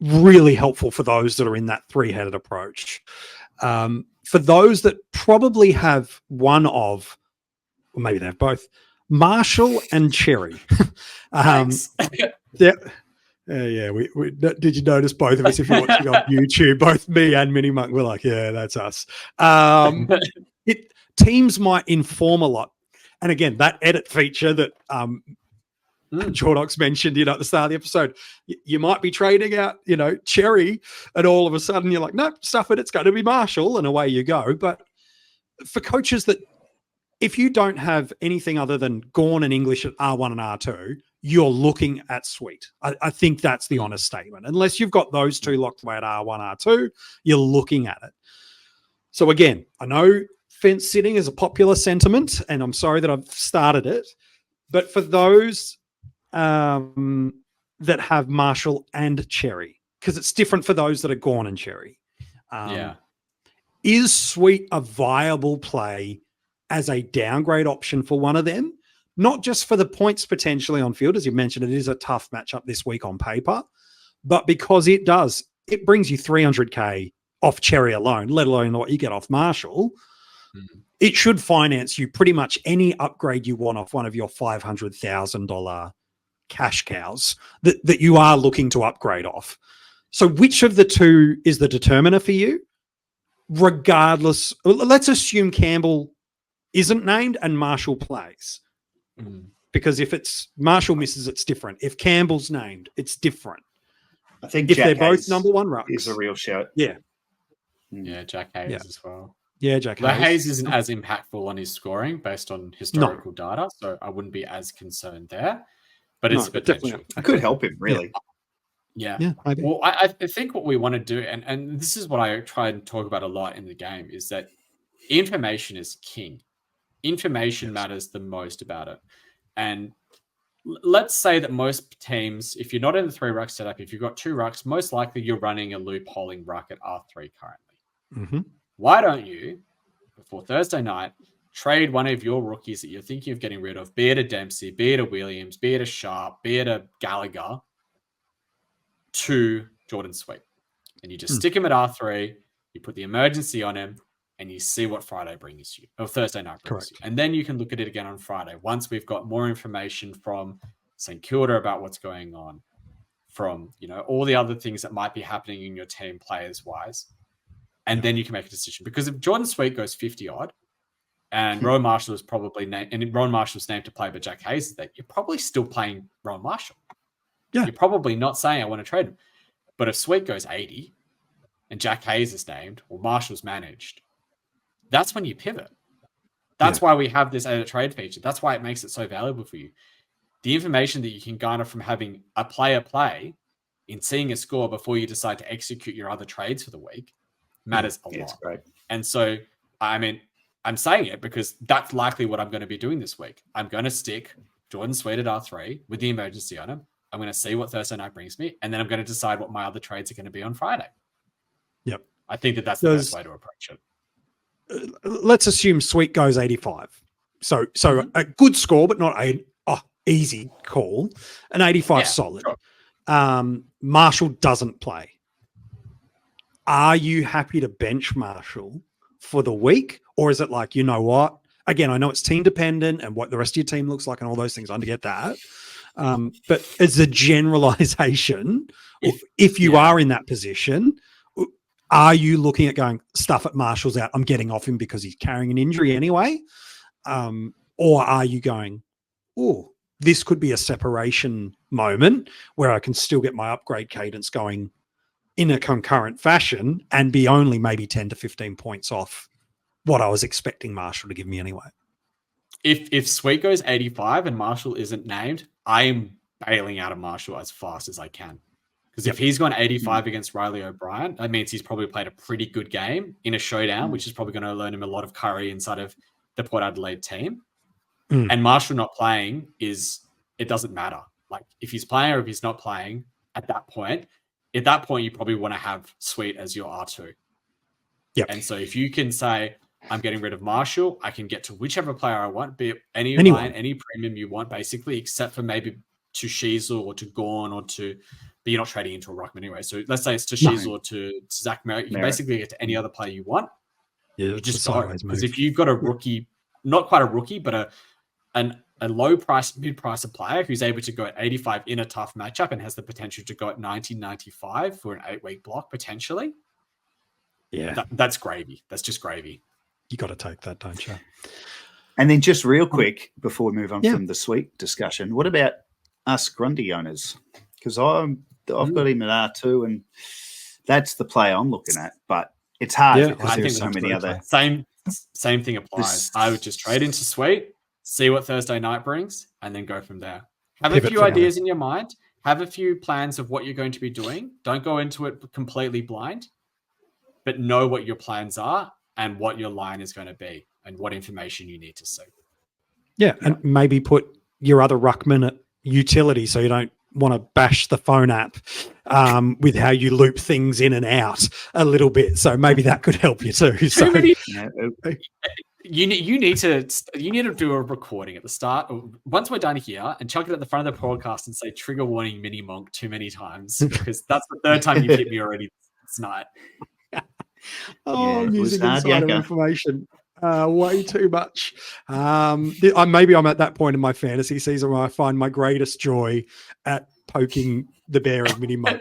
really helpful for those that are in that 3-headed approach. For those that probably have one of, or maybe they have both, Marshall and Cherry. Yeah. We did you notice both of us if you're watching on YouTube? Both me and MiniMonk were like, yeah, that's us. Teams might inform a lot. And again, that edit feature that Jordox mentioned, at the start of the episode, you might be trading out, Cherry, and all of a sudden you're like, nope, stuff it, it's going to be Marshall, and away you go. But for coaches that, if you don't have anything other than Gawn and English at R1 and R2, you're looking at Sweet. I think that's the honest statement. Unless you've got those two locked away at R1, R2, you're looking at it. So again, I know fence sitting is a popular sentiment, and I'm sorry that I've started it. But for those that have Marshall and Cherry, because it's different for those that are Gawn and Cherry. Is Sweet a viable play as a downgrade option for one of them? Not just for the points potentially on field, as you mentioned, it is a tough matchup this week on paper, but because it brings you 300K off Cherry alone, let alone what you get off Marshall. It should finance you pretty much any upgrade you want off one of your $500,000 cash cows that you are looking to upgrade off. So which of the two is the determiner for you? Regardless, let's assume Campbell isn't named and Marshall plays. Because if it's Marshall misses, it's different. If Campbell's named, it's different. I think if Jack they're Hayes both number one rucks, is a real shout. Yeah. Yeah, Jack Hayes as well. Yeah, Jack Hayes. Hayes Isn't as impactful on his scoring based on historical data, so I wouldn't be as concerned there. But it's potential. It could help him, really. Yeah. Well, I think what we want to do, and this is what I try and talk about a lot in the game, is that information is king. Information matters the most about it. And let's say that most teams, if you're not in the 3 ruck setup, if you've got 2 rucks, most likely you're running a loopholing ruck at R3 currently. Why don't you, before Thursday night, trade one of your rookies that you're thinking of getting rid of, be it a Dempsey, be it a Williams, be it a Sharp, be it a Gallagher, to Jordon Sweet. And you just stick him at R3, you put the emergency on him, and you see what Friday brings you, or Thursday night brings you. And then you can look at it again on Friday, once we've got more information from St. Kilda about what's going on, from, you know, all the other things that might be happening in your team players-wise. And then you can make a decision. Because if Jordon Sweet goes 50-odd, and Rowan Marshall is probably named, and Rowan Marshall's named to play, but Jack Hayes is there, you're probably still playing Rowan Marshall. Yeah. You're probably not saying I want to trade him. But if Sweet goes 80 and Jack Hayes is named or Marshall's managed, that's when you pivot. That's why we have this edit trade feature. That's why it makes it so valuable for you. The information that you can garner from having a player play in seeing a score before you decide to execute your other trades for the week matters a lot. Great. And so, I mean, I'm saying it because that's likely what I'm going to be doing this week. I'm going to stick Jordon Sweet at R3 with the emergency on him. I'm going to see what Thursday night brings me, and then I'm going to decide what my other trades are going to be on Friday. Yep. I think that's the best way to approach it. Let's assume Sweet goes 85. So a good score, but not easy call. An 85 solid. Sure. Marshall doesn't play. Are you happy to bench Marshall for the week? Or is it like, you know what? Again, I know it's team dependent and what the rest of your team looks like and all those things. I get that. But as a generalization, if you are in that position, are you looking at going, stuff at Marshall's out, I'm getting off him because he's carrying an injury anyway? Or are you going, oh, this could be a separation moment where I can still get my upgrade cadence going in a concurrent fashion and be only maybe 10 to 15 points off what I was expecting Marshall to give me anyway? If Sweet goes 85 and Marshall isn't named, I'm bailing out of Marshall as fast as I can. Because if he's gone 85 against Riley O'Brien, that means he's probably played a pretty good game in a showdown, which is probably going to learn him a lot of curry inside of the Port Adelaide team. And Marshall not playing it doesn't matter. Like if he's playing or if he's not playing at that point you probably want to have Sweet as your R2. Yep. And so if you can say, I'm getting rid of Marshall, I can get to whichever player I want, be it any line, any premium you want, basically, except for maybe to Sheasel or to Gorn or to, but you're not trading into a Ruckman anyway. So let's say it's to Sheasel or to Zach Merritt. You can basically get to any other player you want. Yeah, you just go. Because if you've got a rookie, not quite a rookie, but a low price, mid-price player who's able to go at 85 in a tough matchup and has the potential to go at 90, 95 for an 8-week block potentially. Yeah. That's gravy. That's just gravy. You got to take that, don't you? And then just real quick before we move on from the Sweet discussion, what about us Grundy owners? Because I've got him at R2 and that's the play I'm looking at. But it's hard because there's so many other. Same thing applies. I would just trade into Sweet, see what Thursday night brings, and then go from there. Have a few ideas in your mind. Have a few plans of what you're going to be doing. Don't go into it completely blind, but know what your plans are and what your line is going to be and what information you need to see. Yeah, and maybe put your other ruckman at utility so you don't want to bash the phone app with how you loop things in and out a little bit. So maybe that could help you too. So you need to do a recording at the start once we're done here and chuck it at the front of the podcast and say trigger warning MiniMonk too many times because that's the third time you've hit me already this night. I'm using insider information way too much. Maybe I'm at that point in my fantasy season where I find my greatest joy at poking the bear of MiniMonk.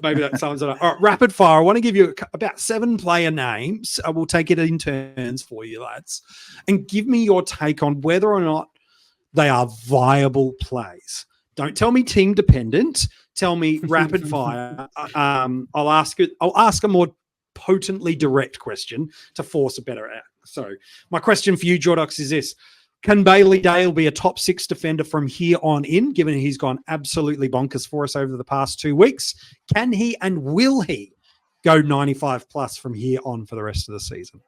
Maybe that sums it up. All right, rapid fire. I want to give you about 7 player names. I will take it in turns for you, lads, and give me your take on whether or not they are viable plays. Don't tell me team dependent. Tell me rapid fire. I'll ask a more potently direct question to force a better out. So my question for you, Jordox, is this. Can Bailey Dale be a top 6 defender from here on in, given he's gone absolutely bonkers for us over the past 2 weeks? Can he and will he go 95 plus from here on for the rest of the season?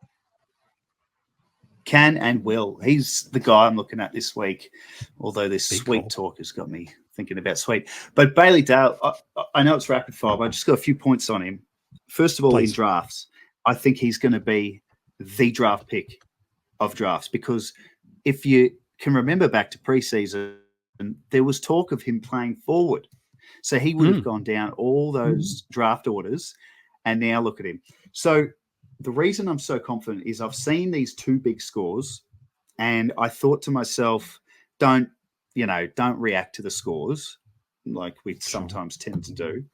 Can and will. He's the guy I'm looking at this week, although this Big Sweet call. talk has got me thinking about Sweet. But Bailey Dale, I know it's rapid fire, but I just got a few points on him. First of all, Please. in drafts, I think he's going to be the draft pick of drafts, because if you can remember back to preseason, there was talk of him playing forward. So he would have gone down all those draft orders, and now look at him. So the reason I'm so confident is I've seen these two big scores, and I thought to myself, don't react to the scores like we sometimes tend to do.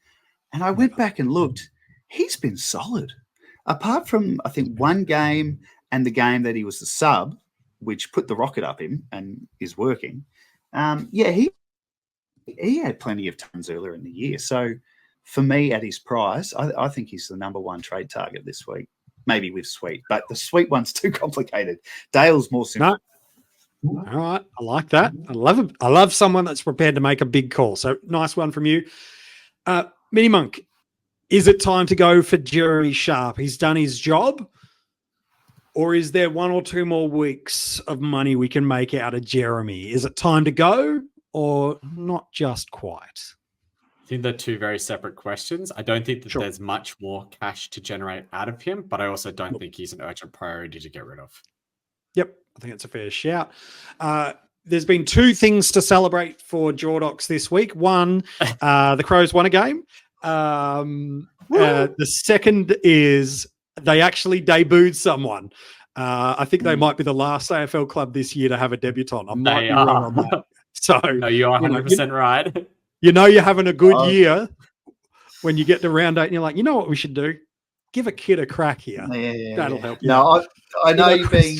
And I went back and looked. He's been solid. Apart from, I think, one game and the game that he was the sub, which put the rocket up him and is working. He had plenty of tons earlier in the year. So for me, at his price, I think he's the number one trade target this week. Maybe with Sweet, but the Sweet one's too complicated. Dale's more simple. No. All right. I like that. I love it. I love someone that's prepared to make a big call. So nice one from you. MiniMonk, is it time to go for Jeremy Sharp? He's done his job. Or is there 1 or 2 more weeks of money we can make out of Jeremy? Is it time to go or not just quite? I think they're two very separate questions. I don't think that there's much more cash to generate out of him, but I also don't think he's an urgent priority to get rid of. Yep, I think it's a fair shout. There's been 2 things to celebrate for Jordox this week. One, the Crows won a game. The second is they actually debuted someone. I think they might be the last AFL club this year to have a debutant. I might be wrong on that. So no, you're 100% right. You know you're having a good year when you get to round 8 and you're like, you know what we should do? Give a kid a crack here. That'll help you. No, I know you've been...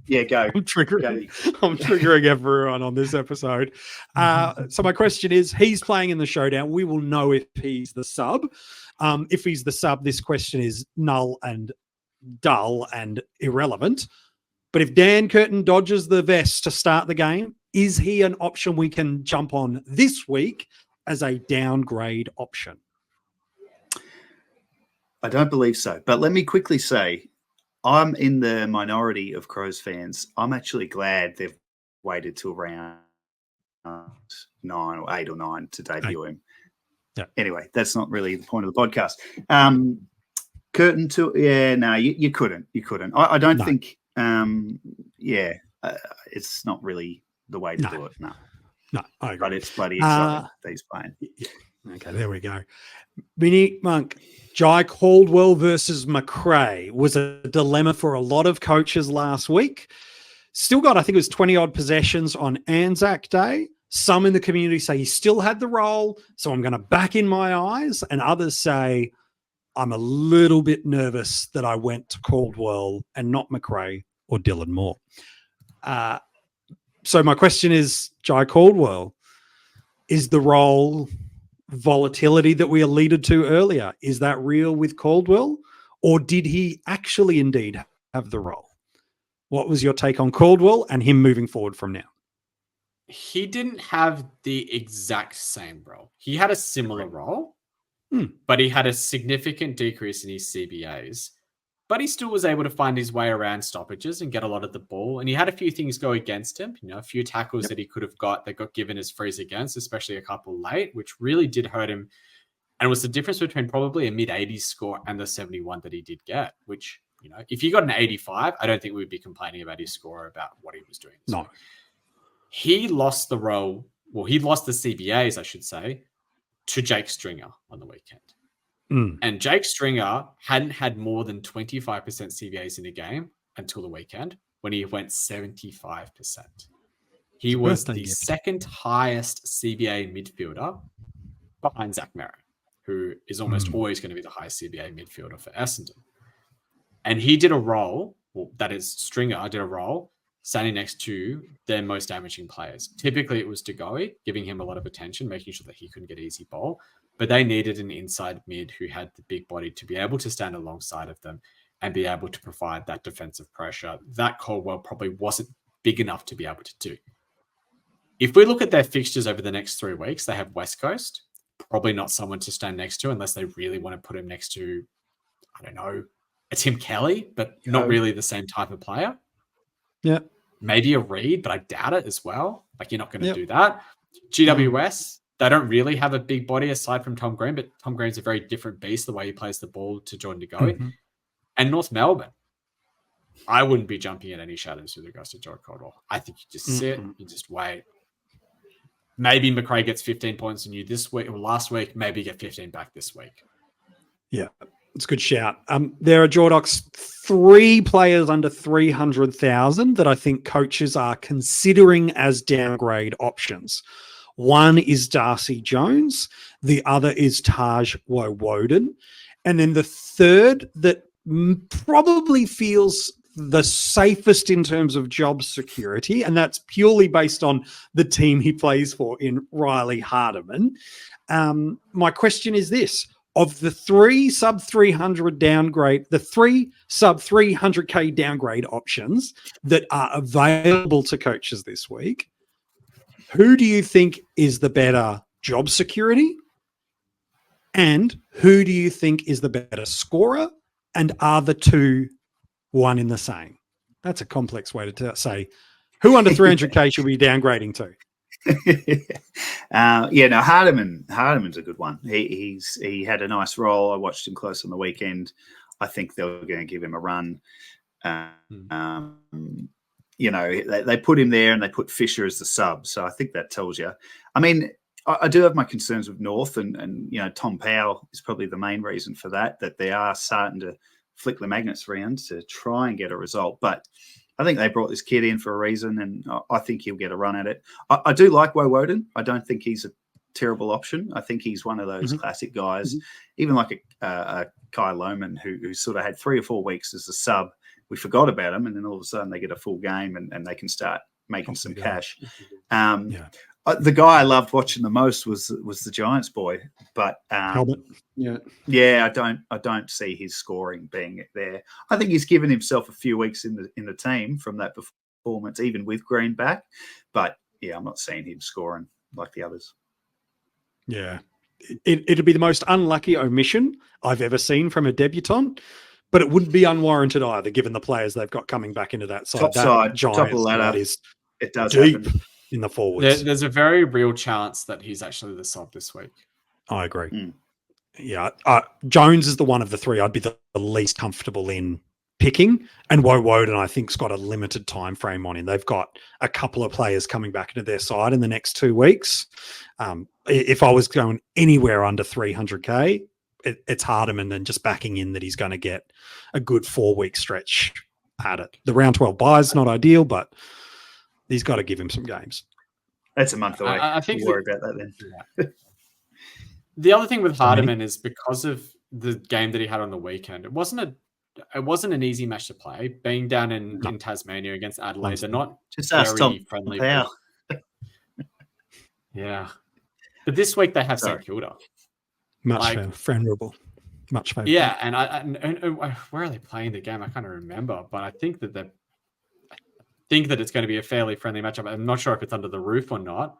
Yeah, go. I'm triggering everyone on this episode. So my question is, he's playing in the showdown. We will know if he's the sub. If he's the sub, this question is null and dull and irrelevant. But if Dan Curtin dodges the vest to start the game, is he an option we can jump on this week as a downgrade option? I don't believe so. But let me quickly say, I'm in the minority of Crows fans. I'm actually glad they've waited till round 9 or 8 or 9 to debut him. Yeah. Anyway, that's not really the point of the podcast. Curtin you couldn't. I don't think. It's not really the way to do it. No, I agree. But it's bloody exciting that he's playing. Yeah. Okay, there we go. MiniMonk, Jai Caldwell versus McRae was a dilemma for a lot of coaches last week. Still got, I think it was 20-odd possessions on Anzac Day. Some in the community say he still had the role, so I'm going to back in my eyes. And others say, I'm a little bit nervous that I went to Caldwell and not McRae or Dylan Moore. So my question is, Jai Caldwell, is the role volatility that we alluded to earlier, is that real with Caldwell, or did he actually indeed have the role? What was your take on Caldwell and him moving forward from now? He didn't have the exact same role. He had a similar role, but he had a significant decrease in his CBAs. But he still was able to find his way around stoppages and get a lot of the ball. And he had a few things go against him, a few tackles that he could have got that got given as frees against, especially a couple late, which really did hurt him. And it was the difference between probably a mid-80s score and the 71 that he did get, which, if he got an 85, I don't think we'd be complaining about his score, about what he was doing. No. He lost the role, he lost the CBAs, I should say, to Jake Stringer on the weekend. And Jake Stringer hadn't had more than 25% CBAs in a game until the weekend, when he went 75%. He was the second highest CBA midfielder behind Zach Merritt, who is almost always going to be the highest CBA midfielder for Essendon. And he did a role, Stringer did a role standing next to their most damaging players. Typically, it was Degoe, giving him a lot of attention, making sure that he couldn't get easy ball. But they needed an inside mid who had the big body to be able to stand alongside of them and be able to provide that defensive pressure that Caldwell probably wasn't big enough to be able to do. If we look at their fixtures over the next 3 weeks, they have West Coast, probably not someone to stand next to unless they really want to put him next to, I don't know, a Tim Kelly, but not really the same type of player. Yeah. Maybe a Reed, but I doubt it as well. Like, you're not going to do that. GWS, they don't really have a big body aside from Tom Green, but Tom Green's a very different beast the way he plays the ball to Jordan De Goey. And North Melbourne, I wouldn't be jumping at any shadows with regards to George Caldwell. I think you just sit, you just wait. Maybe McRae gets 15 points on you this week or last week. Maybe get 15 back this week. Yeah, it's a good shout. There are, Jordox, 3 players under 300,000 that I think coaches are considering as downgrade options. One is Darcy Jones. The other is Taj Woden. And then the third that probably feels the safest in terms of job security, and that's purely based on the team he plays for in Riley Hardiman. My question is this: of the 3 sub 300 downgrade, the 3 sub 300K downgrade options that are available to coaches this week, who do you think is the better job security? And who do you think is the better scorer? And are the two one in the same? That's a complex way to say who under 300K should we be downgrading to. Hardiman's a good one. He had a nice role. I watched him close on the weekend. I think they were going to give him a run. They put him there and they put Fisher as the sub. So I think that tells you. I mean, I do have my concerns with North and Tom Powell is probably the main reason for that they are starting to flick the magnets around to try and get a result. But I think they brought this kid in for a reason, and I think he'll get a run at it. I do like Woden. I don't think he's a terrible option. I think he's one of those classic guys, even like a Kai Lohman who sort of had 3 or 4 weeks as a sub. We forgot about him, and then all of a sudden they get a full game and they can start making some cash. The guy I loved watching the most was the Giants boy, but I don't see his scoring being there. I think he's given himself a few weeks in the team from that performance, even with Green back. But I'm not seeing him scoring like the others. Yeah, it'd be the most unlucky omission I've ever seen from a debutant, but it wouldn't be unwarranted either, given the players they've got coming back into that side. Top of the ladder. It does deep happen in the forwards. There's a very real chance that he's actually the sub this week. I agree. Yeah, Jones is the one of the 3 I'd be the least comfortable in picking, and Woden I think's got a limited time frame on him. They've got a couple of players coming back into their side in the next 2 weeks. If I was going anywhere under 300K, it's Hardiman than just backing in that he's going to get a good 4-week stretch at it. The round 12 bye is not ideal, but he's got to give him some games. That's a month away. I think we'll worry about that then. The other thing with Hardiman is because of the game that he had on the weekend, it wasn't an easy match to play. Being down in Tasmania against Adelaide, they're not just very friendly. Yeah. But this week they have St Kilda. Much favourable. Much favourable. Yeah, and where are they playing the game? I can't remember, but I think that it's going to be a fairly friendly matchup. I'm not sure if it's under the roof or not.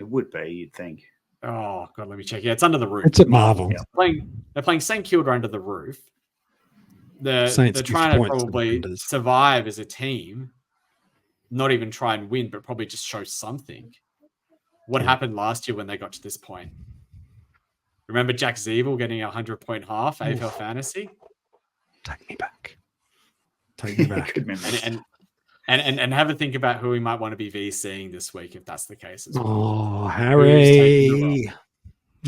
It would be, you'd think. Oh, God, let me check. Yeah, it's under the roof. It's at Marvel. They're playing St Kilda under the roof. They're trying to probably survive as a team, not even try and win, but probably just show something. What happened last year when they got to this point? Remember Jack Zeeble getting a 100-point half AFL Fantasy? Take me back. And have a think about who we might want to be VCing this week if that's the case as well. Oh, Harry.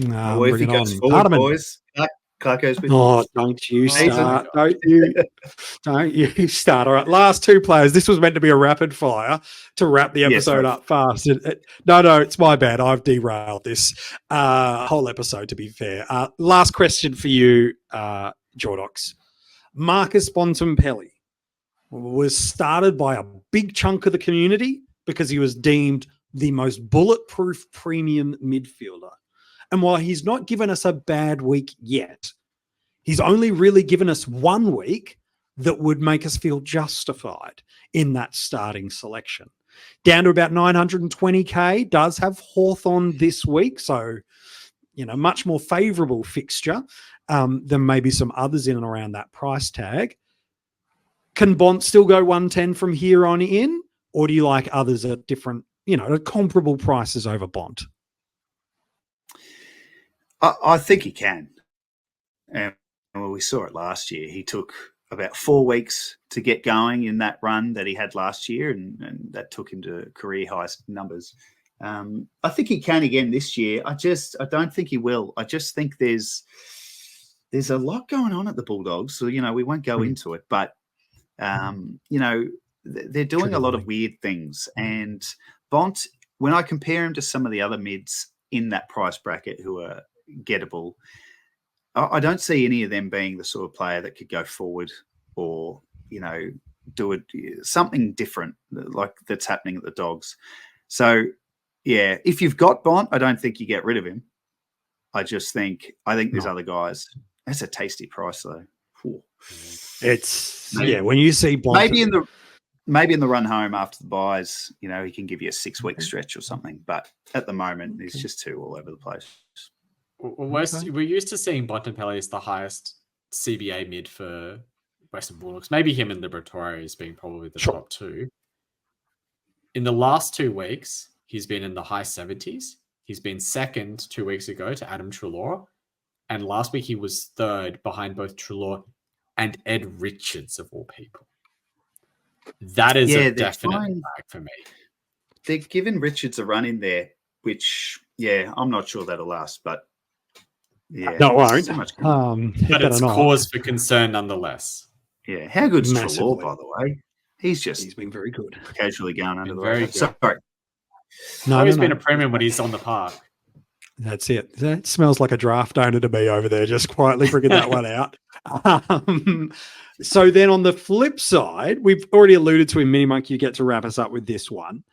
No, if he goes forward, boys. Clark goes with don't you start. Don't you start. All right, last 2 players. This was meant to be a rapid fire to wrap the episode up fast. No, it's my bad. I've derailed this whole episode, to be fair. Last question for you, Jordox. Marcus Bontempelli was started by a big chunk of the community because he was deemed the most bulletproof premium midfielder. And while he's not given us a bad week yet, he's only really given us 1 week that would make us feel justified in that starting selection. Down to about 920K, does have Hawthorn this week. So much more favourable fixture than maybe some others in and around that price tag. Can Bont still go 110 from here on in, or do you like others at different, at comparable prices over Bont? I think he can. And we saw it last year. He took about 4 weeks to get going in that run that he had last year, and that took him to career highest numbers. I think he can again this year. I don't think he will. I just think there's a lot going on at the Bulldogs. So, we won't go into it, but they're doing a lot of weird things. And Bont, when I compare him to some of the other mids in that price bracket who are gettable, I don't see any of them being the sort of player that could go forward or, do something different like that's happening at the Dogs. So, yeah, if you've got Bont, I don't think you get rid of him. I think there's other guys. That's a tasty price, though. Whew. When you see Bont, maybe in the run home after the buys, he can give you a 6-week stretch or something. But at the moment, he's just too all over the place. We're used to seeing Bontempelli as the highest CBA mid for Western Bulldogs. Maybe him and Liberatore as being probably the top two. In the last 2 weeks, he's been in the high 70s. He's been second 2 weeks ago to Adam Treloar. And last week he was third behind both Treloar and Ed Richards, of all people. That is a definite bag for me. They're giving Richards a run in there, which, I'm not sure that'll last, but no, it won't. So much but it's cause for concern nonetheless. Yeah, how good's Treloar, by the way? He's been very good. Casually going under the radar. Sorry. He's been a premium when he's on the park. That's it. That smells like a draft owner to me over there, just quietly figured that one out. So then on the flip side, we've already alluded to in MiniMonk, you get to wrap us up with this one.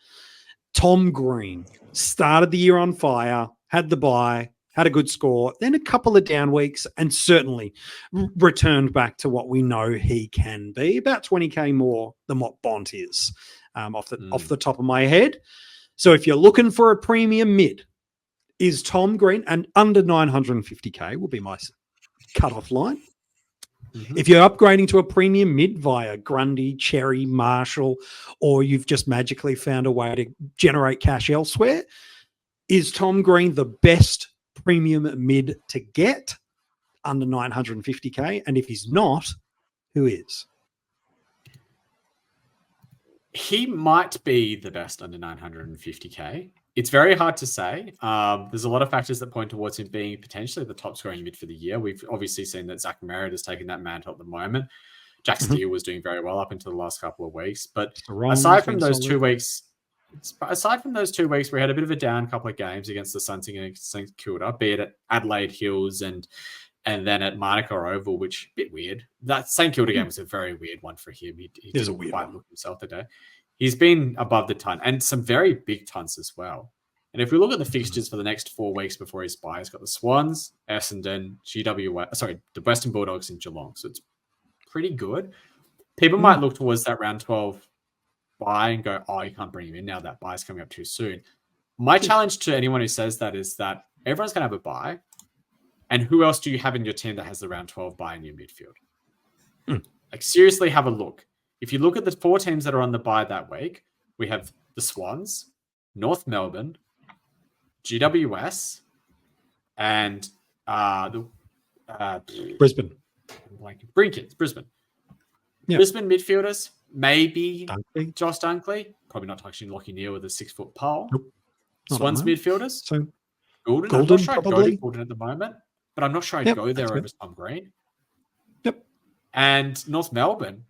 Tom Green started the year on fire, had the bye, had a good score, then a couple of down weeks, and certainly returned back to what we know he can be, about 20K more than what Bont is, off the top of my head. So if you're looking for a premium mid, is Tom Green, and under 950K will be my cutoff line. Mm-hmm. If you're upgrading to a premium mid via Grundy, Cherry, Marshall, or you've just magically found a way to generate cash elsewhere, is Tom Green the best premium mid to get under 950K? And if he's not, who is? He might be the best under 950K. It's very hard to say. There's a lot of factors that point towards him being potentially the top scoring mid for the year. We've obviously seen that Zach Merritt has taken that mantle at the moment. Jack Steele was doing very well up until the last couple of weeks. But aside from those 2 weeks, we had a bit of a down couple of games against the Suns and St Kilda, be it at Adelaide Hills and then at Monaco Oval, which a bit weird. That St Kilda game was a very weird one for him. He didn't quite look himself today. He's been above the ton and some very big tons as well. And if we look at the fixtures for the next 4 weeks before his bye, he's got the Swans, Essendon, the Western Bulldogs and Geelong. So it's pretty good. People might look towards that round 12 bye and go, you can't bring him in now. That bye is coming up too soon. My challenge to anyone who says that is that everyone's going to have a bye. And who else do you have in your team that has the round 12 bye in your midfield? Like, seriously, have a look. If you look at the 4 teams that are on the bye that week, we have the Swans, North Melbourne, GWS, and Brisbane. Brisbane. Yep. Brisbane midfielders, maybe Josh Dunkley, probably not touching Lockie Neal with a 6-foot pole. Nope. Swans midfielders, so Goulden. I'm not sure I'd go to Goulden at the moment, but I'm not sure I'd go there over Tom Green. Yep. And North Melbourne,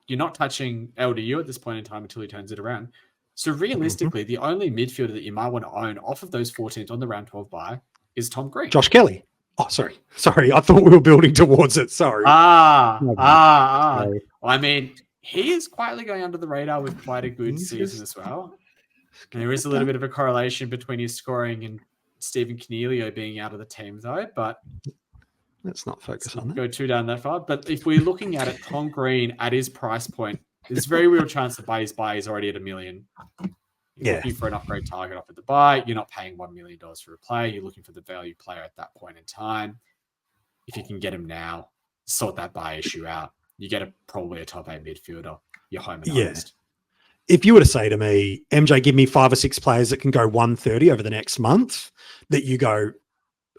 you're not touching LDU at this point in time until he turns it around. So realistically, the only midfielder that you might want to own off of those 4 teams on the round 12 bye is Tom Green. Josh Kelly. Oh, sorry. I thought we were building towards it. Sorry. I mean, he is quietly going under the radar with quite a good season as well. And there is a little bit of a correlation between his scoring and Stephen Cornelio being out of the team, though. But let's not focus on that. Go too down that far. But if we're looking at it, Tom Green at his price point, there's a very real chance that by his buy he's already at $1 million. You're Yeah. looking for an upgrade target off at the buy. You're not paying $1 million for a player. You're looking for the value player at that point in time. If you can get him now, sort that buy issue out. You get probably a top 8 midfielder. You're home and honest. If you were to say to me, MJ, give me 5 or 6 players that can go 130 over the next month, that you go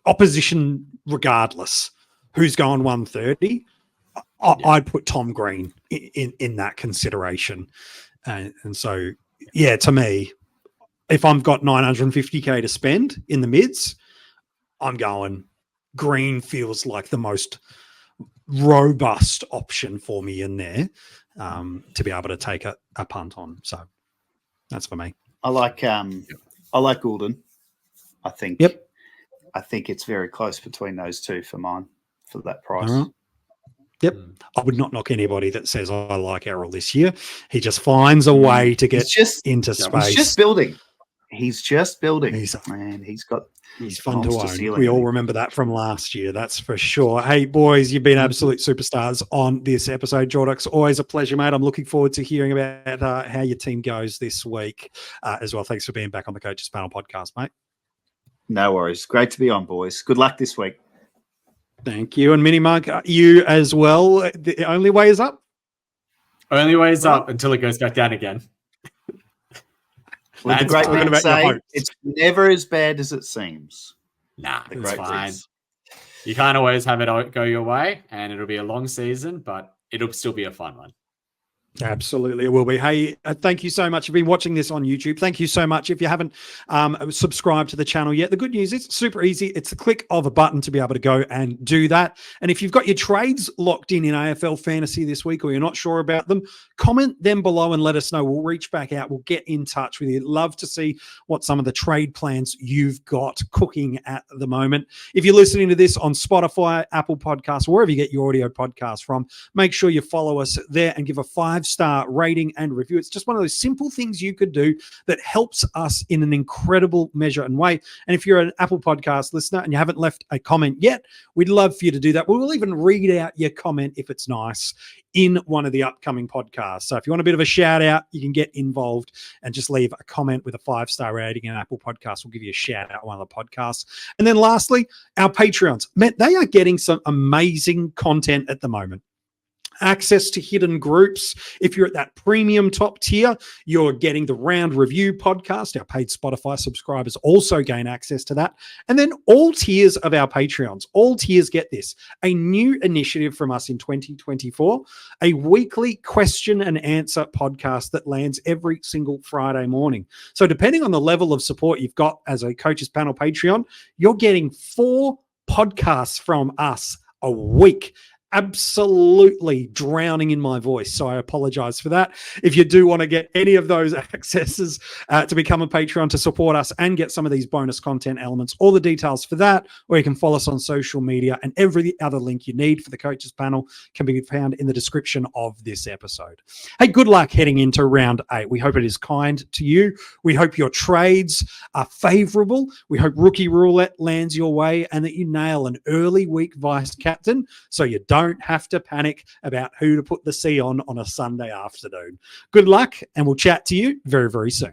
opposition regardless, who's going 130, I'd put Tom Green in that consideration. And so, yeah, to me, if I've got 950K to spend in the mids, I'm going Green feels like the most robust option for me in there to be able to take a punt on. So that's for me. I like Goulden. I think it's very close between those two for mine for that price. Right. Yep. I would not knock anybody that says I like Errol this year. He just finds a way to get into space. He's just building. He's fun to own. We all remember that from last year. That's for sure. Hey, boys, you've been absolute superstars on this episode. Jordox, always a pleasure, mate. I'm looking forward to hearing about how your team goes this week as well. Thanks for being back on the Coaches Panel podcast, mate. No worries. Great to be on, boys. Good luck this week. Thank you. And MiniMonk, you as well. The only way is up? Only way is up until it goes back down again. Well, the great men say it's never as bad as it seems. Nah, it's fine. You can't always have it go your way, and it'll be a long season, but it'll still be a fun one. Absolutely, it will be. Hey, thank you so much. If you've been watching this on YouTube, thank you so much. If you haven't subscribed to the channel yet, the good news is it's super easy. It's the click of a button to be able to go and do that. And if you've got your trades locked in AFL Fantasy this week or you're not sure about them, comment them below and let us know. We'll reach back out. We'll get in touch with you. Love to see what some of the trade plans you've got cooking at the moment. If you're listening to this on Spotify, Apple Podcasts, wherever you get your audio podcast from, make sure you follow us there and give a 5-star rating and review. It's just one of those simple things you could do that helps us in an incredible measure and way. And if you're an Apple Podcast listener and you haven't left a comment yet, we'd love for you to do that. We will even read out your comment if it's nice in one of the upcoming podcasts. So if you want a bit of a shout out, you can get involved and just leave a comment with a 5-star rating, and Apple Podcasts will give you a shout out on one of the podcasts. And then lastly, our Patreons. Man, they are getting some amazing content at the moment. Access to hidden groups. If you're at that premium top tier, you're getting the Round Review podcast. Our paid Spotify subscribers also gain access to that. And then all tiers of our Patreons, all tiers get this, a new initiative from us in 2024, a weekly question and answer podcast that lands every single Friday morning. So depending on the level of support you've got as a Coaches Panel Patreon, you're getting 4 podcasts from us a week. Absolutely drowning in my voice, so I apologize for that. If you do want to get any of those accesses to become a Patreon to support us and get some of these bonus content elements, all the details for that, or you can follow us on social media, and every other link you need for the Coaches Panel can be found in the description of this episode. Hey, good luck heading into round 8. We hope it is kind to you. We hope your trades are favorable. We hope Rookie Roulette lands your way and that you nail an early week vice captain so you don't have to panic about who to put the C on a Sunday afternoon. Good luck, and we'll chat to you very, very soon.